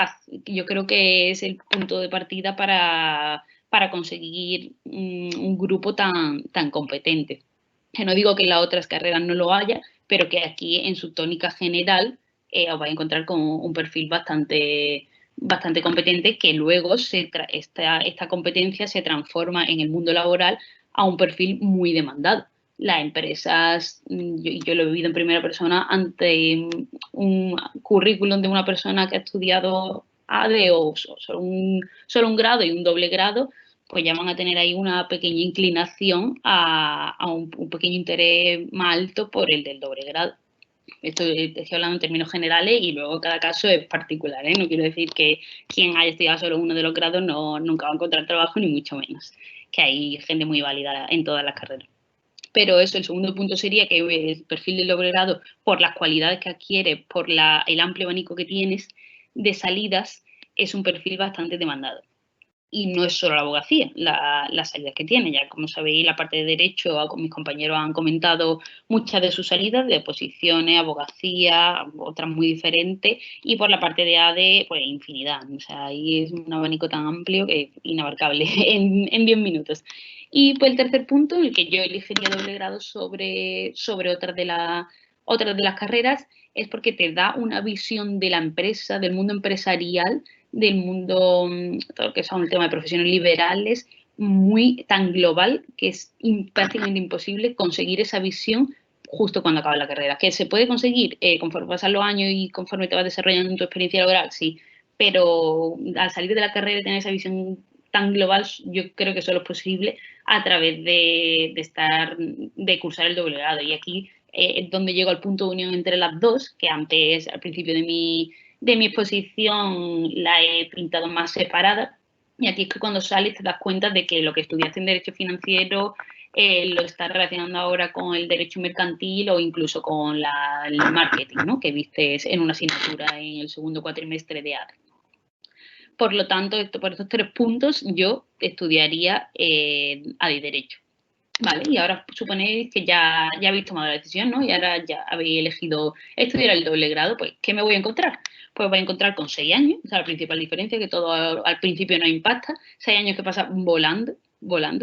yo creo que es el punto de partida para conseguir un grupo tan competente. Que no digo que en las otras carreras no lo haya, pero que aquí en su tónica general os vais a encontrar con un perfil bastante competente, que luego esta competencia se transforma en el mundo laboral a un perfil muy demandado. Las empresas, yo lo he vivido en primera persona ante un currículum de una persona que ha estudiado ADE o solo un grado y un doble grado, pues ya van a tener ahí una pequeña inclinación a un pequeño interés más alto por el del doble grado. Estoy hablando en términos generales y luego cada caso es particular, ¿eh? No quiero decir que quien haya estudiado solo uno de los grados nunca va a encontrar trabajo, ni mucho menos, que hay gente muy válida en todas las carreras. Pero eso, el segundo punto sería que el perfil del doble grado, por las cualidades que adquiere, por el amplio abanico que tienes de salidas, es un perfil bastante demandado. Y no es solo la abogacía, las salidas que tiene. Ya como sabéis, la parte de derecho, mis compañeros han comentado muchas de sus salidas de oposiciones, abogacía, otras muy diferentes. Y por la parte de ADE, pues infinidad. O sea, ahí es un abanico tan amplio que es inabarcable en 10 minutos. Y pues el tercer punto, en el que yo elegiría doble grado sobre otras de las carreras, es porque te da una visión de la empresa, del mundo empresarial, del mundo, todo lo que son el tema de profesiones liberales, tan global que es prácticamente imposible conseguir esa visión justo cuando acaba la carrera. Que se puede conseguir conforme pasan los años y conforme te vas desarrollando en tu experiencia laboral, sí, pero al salir de la carrera y tener esa visión tan global, yo creo que solo es posible a través de cursar el doble grado. Y aquí es donde llego al punto de unión entre las dos, que antes, al principio de mi exposición, la he pintado más separada. Y aquí es que cuando sales te das cuenta de que lo que estudiaste en Derecho Financiero lo estás relacionando ahora con el Derecho Mercantil o incluso con el marketing, ¿no? Que viste en una asignatura en el segundo cuatrimestre de ADE. Por lo tanto, por estos 3 puntos, yo estudiaría ADE Derecho. Vale, y ahora suponéis que ya habéis tomado la decisión, ¿no? Y ahora ya habéis elegido estudiar el doble grado, pues, ¿qué me voy a encontrar? Pues voy a encontrar con 6 años, o sea, la principal diferencia, que todo al principio no impacta, 6 años que pasan volando,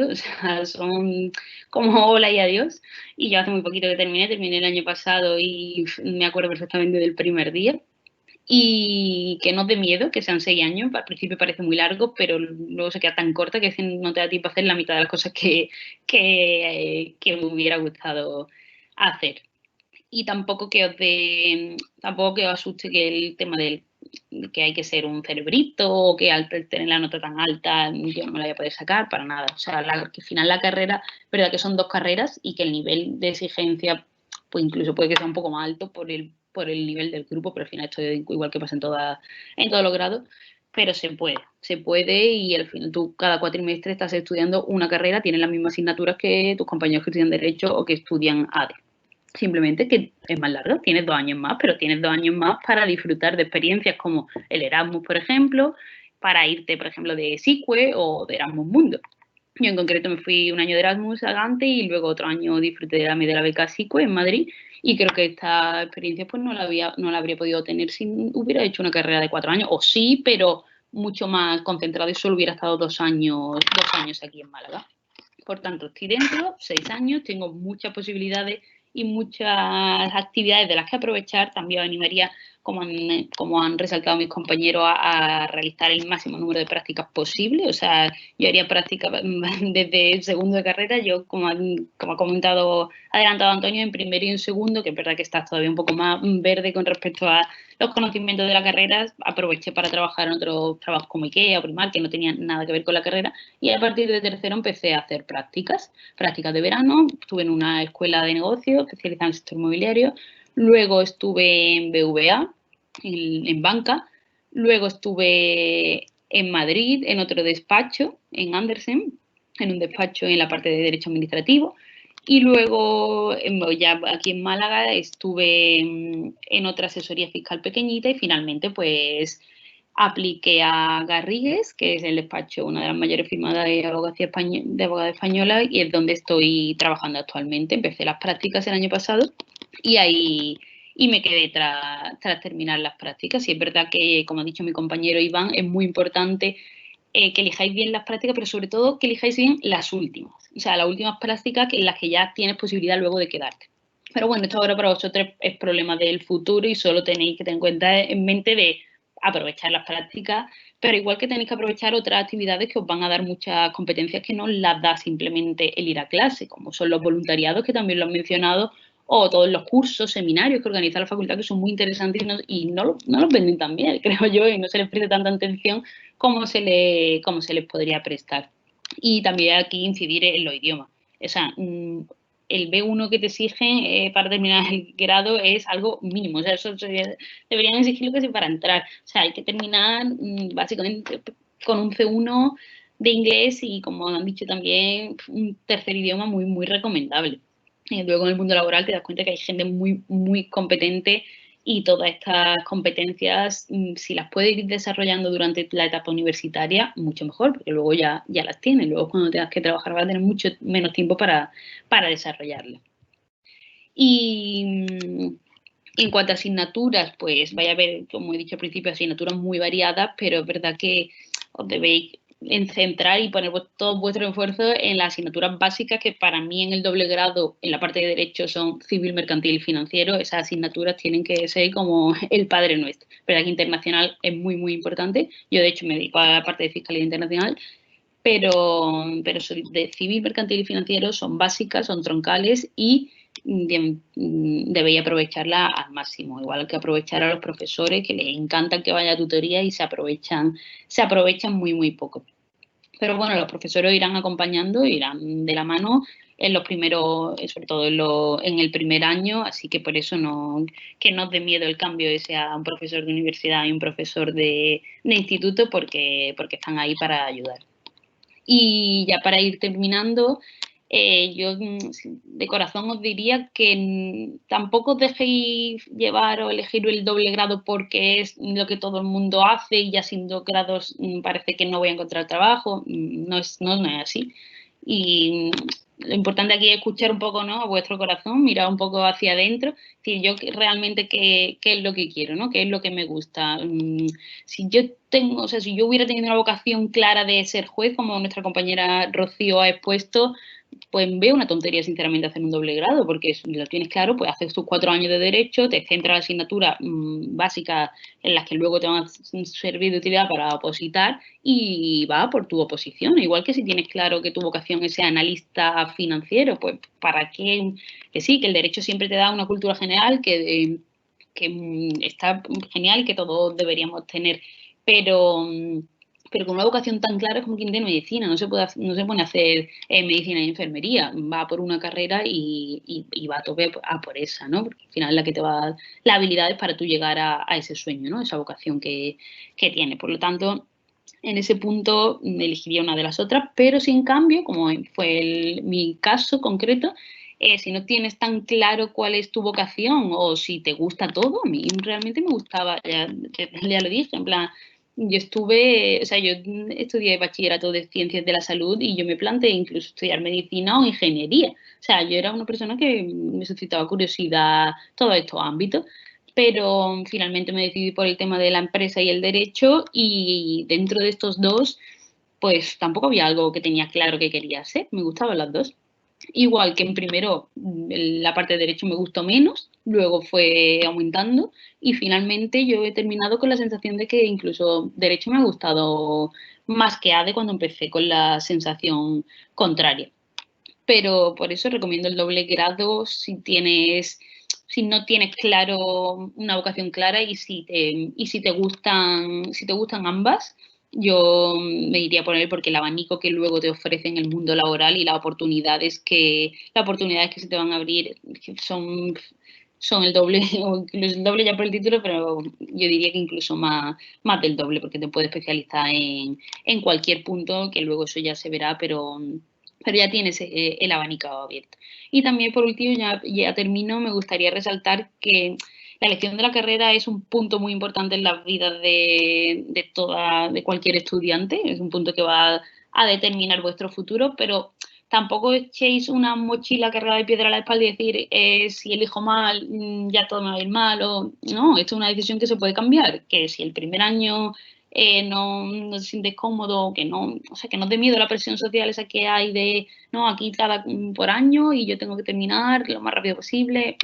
o sea, son como hola y adiós, y yo hace muy poquito que terminé el año pasado y me acuerdo perfectamente del primer día. Y que no dé miedo, que sean 6 años, al principio parece muy largo, pero luego se queda tan corta que no te da tiempo a hacer la mitad de las cosas que me hubiera gustado hacer. Y tampoco que os asuste que el tema del que hay que ser un cerebrito o que al tener la nota tan alta yo no me la voy a poder sacar, para nada. O sea, que al final la carrera, verdad que son 2 carreras y que el nivel de exigencia pues incluso puede que sea un poco más alto por el nivel del grupo, pero al final esto es igual que pasa en todos los grados, pero se puede y al final tú cada cuatrimestre estás estudiando una carrera, tienes las mismas asignaturas que tus compañeros que estudian Derecho o que estudian ADE. Simplemente que es más largo, tienes 2 años más, pero tienes 2 años más para disfrutar de experiencias como el Erasmus, por ejemplo, para irte, por ejemplo, de SICUE o de Erasmus Mundo. Yo en concreto me fui un año de Erasmus a Gante y luego otro año disfruté de la beca SICUE en Madrid y creo que esta experiencia pues no la habría podido tener si hubiera hecho una carrera de 4 años, o sí, pero mucho más concentrado y solo hubiera estado 2 años aquí en Málaga. Por tanto, estoy dentro, 6 años, tengo muchas posibilidades y muchas actividades de las que aprovechar. También animaría, como han resaltado mis compañeros, a realizar el máximo número de prácticas posible. O sea, yo haría prácticas desde el segundo de carrera. Yo, como ha adelantado Antonio, en primero y en segundo, que es verdad que estás todavía un poco más verde con respecto a los conocimientos de la carrera, aproveché para trabajar en otros trabajos como IKEA o Primark, que no tenían nada que ver con la carrera, y a partir de tercero empecé a hacer prácticas de verano. Estuve en una escuela de negocios especializada en el sector inmobiliario, luego estuve en BVA, en banca, luego estuve en Madrid, en otro despacho, en Andersen, en un despacho en la parte de Derecho Administrativo, y luego ya aquí en Málaga estuve en otra asesoría fiscal pequeñita y finalmente pues apliqué a Garrigues, que es el despacho, una de las mayores firmas de abogada española, y es donde estoy trabajando actualmente. Empecé las prácticas el año pasado y me quedé tras terminar las prácticas. Y es verdad que, como ha dicho mi compañero Iván, es muy importante que elijáis bien las prácticas, pero sobre todo que elijáis bien las últimas. O sea, las últimas prácticas en las que ya tienes posibilidad luego de quedarte. Pero bueno, esto ahora para vosotros es problema del futuro y solo tenéis que tener en mente de aprovechar las prácticas, pero igual que tenéis que aprovechar otras actividades que os van a dar muchas competencias que no las da simplemente el ir a clase, como son los voluntariados, que también lo han mencionado, o todos los cursos, seminarios que organiza la facultad, que son muy interesantes y no los venden tan bien, creo yo, y no se les presta tanta atención como se les podría prestar. Y también aquí incidir en los idiomas. O sea, el B1 que te exigen para terminar el grado es algo mínimo. O sea, eso deberían exigirlo casi para entrar. O sea, hay que terminar básicamente con un C1 de inglés y, como han dicho también, un tercer idioma muy, muy recomendable. Luego en el mundo laboral te das cuenta que hay gente muy, muy competente y todas estas competencias, si las puedes ir desarrollando durante la etapa universitaria, mucho mejor, porque luego ya las tienes. Luego cuando tengas que trabajar vas a tener mucho menos tiempo para desarrollarlas. Y en cuanto a asignaturas, pues vaya a haber, como he dicho al principio, asignaturas muy variadas, pero es verdad que os debéis centrar y poner todo vuestro esfuerzo en las asignaturas básicas, que para mí en el doble grado, en la parte de Derecho, son Civil, Mercantil y Financiero. Esas asignaturas tienen que ser como el Padre Nuestro. Verdad que internacional es muy, muy importante. Yo, de hecho, me dedico a la parte de Fiscalidad Internacional, pero de Civil, Mercantil y Financiero son básicas, son troncales y debéis aprovecharla al máximo, igual que aprovechar a los profesores, que les encanta que vaya a tutoría y se aprovechan muy, muy poco. Pero bueno, los profesores irán acompañando, irán de la mano en los primeros, sobre todo en el primer año, así que por eso que no os dé miedo el cambio de sea un profesor de universidad y un profesor de instituto, porque están ahí para ayudar. Y ya para ir terminando, yo de corazón os diría que tampoco os dejéis llevar o elegir el doble grado porque es lo que todo el mundo hace y ya sin 2 grados parece que no voy a encontrar trabajo. No es así. Y lo importante aquí es escuchar un poco, ¿no?, a vuestro corazón, mirar un poco hacia adentro, es decir, yo realmente qué es lo que quiero, ¿no?, qué es lo que me gusta. Si yo hubiera tenido una vocación clara de ser juez, como nuestra compañera Rocío ha expuesto, pues veo una tontería, sinceramente, hacer un doble grado, porque si lo tienes claro, pues haces tus 4 años de Derecho, te centras en asignaturas básicas en las que luego te van a servir de utilidad para opositar y va por tu oposición. Igual que si tienes claro que tu vocación es ser analista financiero, pues ¿para qué? Que sí, que el Derecho siempre te da una cultura general que está genial, que todos deberíamos tener, pero pero con una vocación tan clara es como quien tiene medicina, no se pone a hacer medicina y enfermería, va por una carrera y va a tope a por esa, ¿no? Porque al final es la que te va a dar las habilidades para tú llegar a ese sueño, ¿no? Esa vocación que tiene. Por lo tanto, en ese punto elegiría una de las otras, pero si en cambio, como fue mi caso concreto, si no tienes tan claro cuál es tu vocación o si te gusta todo, a mí realmente me gustaba, ya lo dije, en plan, yo estudié bachillerato de ciencias de la salud y yo me planteé incluso estudiar medicina o ingeniería. O sea, yo era una persona que me suscitaba curiosidad todos estos ámbitos, pero finalmente me decidí por el tema de la empresa y el derecho y dentro de estos dos, pues tampoco había algo que tenía claro que quería hacer, me gustaban las dos. Igual que en primero la parte de derecho me gustó menos, luego fue aumentando y finalmente yo he terminado con la sensación de que incluso derecho me ha gustado más que ADE cuando empecé con la sensación contraria. Pero por eso recomiendo el doble grado si no tienes claro una vocación clara y si te gustan ambas. Yo me iría por él porque el abanico que luego te ofrece en el mundo laboral y las oportunidades que se te van a abrir son el doble, o incluso el doble ya por el título, pero yo diría que incluso más del doble, porque te puedes especializar en cualquier punto, que luego eso ya se verá, pero ya tienes el abanico abierto. Y también, por último, ya termino, me gustaría resaltar que la elección de la carrera es un punto muy importante en la vida de cualquier estudiante, es un punto que va a determinar vuestro futuro, pero tampoco echéis una mochila cargada de piedra a la espalda y decir, si elijo mal, ya todo me va a ir mal, o no, esto es una decisión que se puede cambiar, que si el primer año no te sientes cómodo, que no te miedo la presión social esa que hay de, no, aquí cada por año y yo tengo que terminar lo más rápido posible,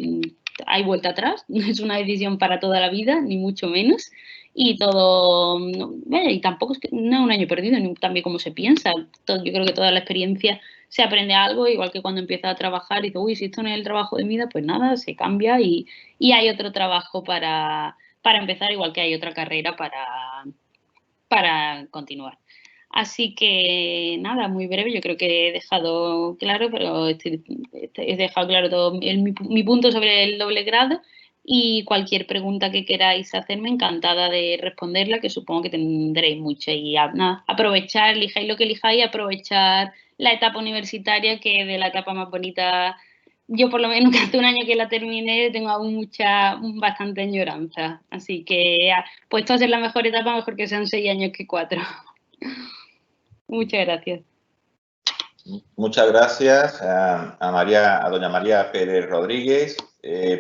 hay vuelta atrás, no es una decisión para toda la vida, ni mucho menos, y todo, y tampoco es que no es un año perdido, ni también como se piensa, yo creo que toda la experiencia se aprende algo, igual que cuando empiezas a trabajar y dices, uy, si esto no es el trabajo de mi vida, pues nada, se cambia y hay otro trabajo para empezar, igual que hay otra carrera para continuar. Así que nada, muy breve, yo creo que he dejado claro, pero he dejado claro todo mi punto sobre el doble grado y cualquier pregunta que queráis hacerme, encantada de responderla, que supongo que tendréis mucha. Y nada, aprovechar, elijáis lo que elijáis, aprovechar la etapa universitaria, que de la etapa más bonita, yo por lo menos que hace un año que la terminé, tengo aún bastante añoranza. Así que puesto a ser la mejor etapa, mejor que sean 6 años que 4. Muchas gracias. Muchas gracias a doña María Pérez Rodríguez.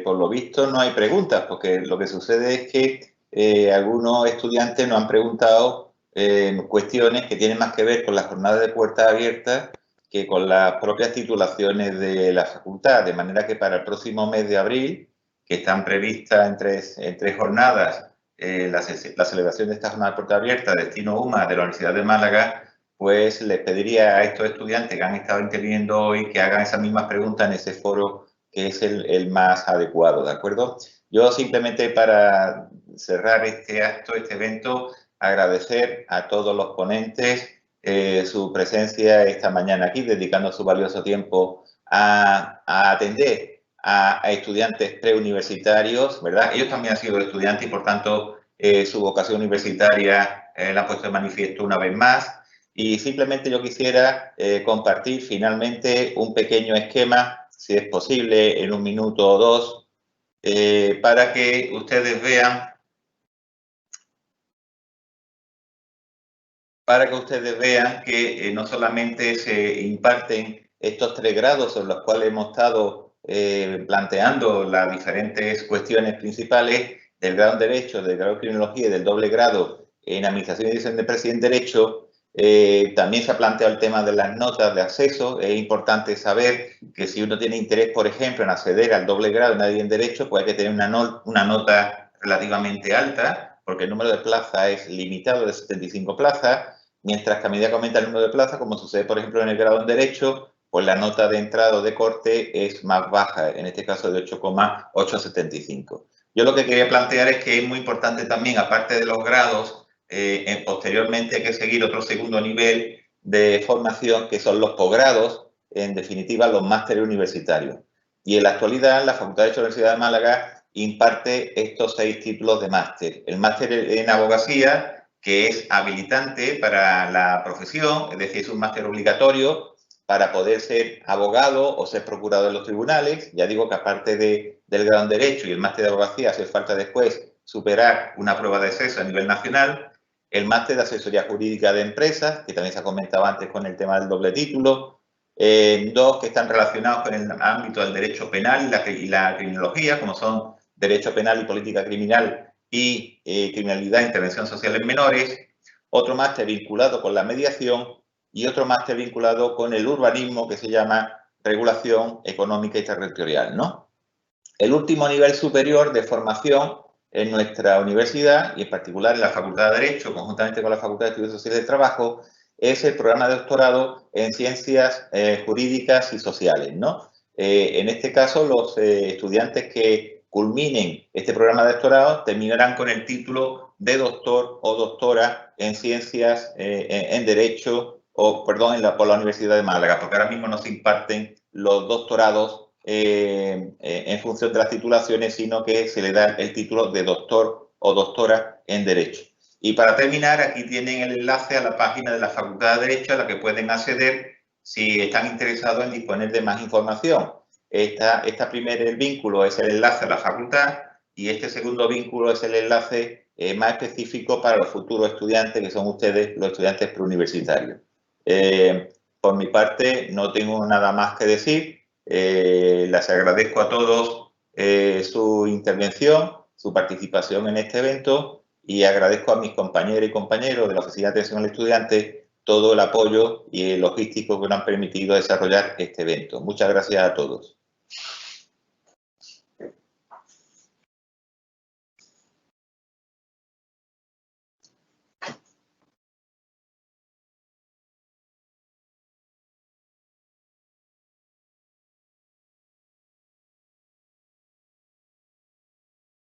Por lo visto no hay preguntas, porque lo que sucede es que algunos estudiantes nos han preguntado cuestiones que tienen más que ver con la jornada de puertas abiertas que con las propias titulaciones de la facultad, de manera que para el próximo mes de abril, que están previstas en tres jornadas, la celebración de esta jornada de puertas abiertas, destino UMA de la Universidad de Málaga, pues les pediría a estos estudiantes que han estado interviniendo hoy que hagan esas mismas preguntas en ese foro que es el más adecuado, ¿de acuerdo? Yo simplemente para cerrar este acto, este evento, agradecer a todos los ponentes su presencia esta mañana aquí, dedicando su valioso tiempo a atender a estudiantes preuniversitarios, ¿verdad? Ellos también han sido estudiantes y, por tanto, su vocación universitaria la han puesto de manifiesto una vez más. Y simplemente yo quisiera compartir finalmente un pequeño esquema, si es posible, en 1 minuto o 2, para que ustedes vean que no solamente se imparten estos 3 grados en los cuales hemos estado planteando las diferentes cuestiones principales del grado en Derecho, del grado en Criminología y del doble grado en Administración y Dirección de Empresas y en Derecho. También se ha planteado el tema de las notas de acceso. Es importante saber que si uno tiene interés, por ejemplo, en acceder al doble grado en Derecho, pues hay que tener una nota relativamente alta, porque el número de plazas es limitado de 75 plazas, mientras que a medida que aumenta el número de plazas, como sucede, por ejemplo, en el grado en Derecho, pues la nota de entrada o de corte es más baja, en este caso de 8,875. Yo lo que quería plantear es que es muy importante también, aparte de los grados, posteriormente hay que seguir otro segundo nivel de formación, que son los posgrados, en definitiva los másteres universitarios. Y en la actualidad la Facultad de Derecho de la Universidad de Málaga imparte estos 6 títulos de máster. El máster en abogacía, que es habilitante para la profesión, es decir, es un máster obligatorio para poder ser abogado o ser procurador en los tribunales. Ya digo que aparte del grado en Derecho y el máster de abogacía, hace falta después superar una prueba de acceso a nivel nacional. El máster de asesoría jurídica de empresas, que también se ha comentado antes con el tema del doble título. 2 que están relacionados con el ámbito del derecho penal y la criminología, como son derecho penal y política criminal y criminalidad e intervención social en menores. Otro máster vinculado con la mediación y otro máster vinculado con el urbanismo, que se llama regulación económica y territorial, ¿no? El último nivel superior de formación en nuestra universidad, y en particular en la Facultad de Derecho, conjuntamente con la Facultad de Estudios Sociales y Trabajo, es el programa de doctorado en Ciencias Jurídicas y Sociales, ¿no? En este caso, los estudiantes que culminen este programa de doctorado terminarán con el título de doctor o doctora en Ciencias en Derecho, por la Universidad de Málaga, porque ahora mismo no se imparten los doctorados en función de las titulaciones, sino que se le da el título de doctor o doctora en Derecho. Y para terminar, aquí tienen el enlace a la página de la Facultad de Derecho, a la que pueden acceder si están interesados en disponer de más información. El vínculo es el enlace a la facultad, y este segundo vínculo es el enlace más específico para los futuros estudiantes, que son ustedes, los estudiantes preuniversitarios. Por mi parte, no tengo nada más que decir. Les agradezco a todos su intervención, su participación en este evento, y agradezco a mis compañeras y compañeros de la Oficina de Atención al Estudiante todo el apoyo y el logístico que nos han permitido desarrollar este evento. Muchas gracias a todos.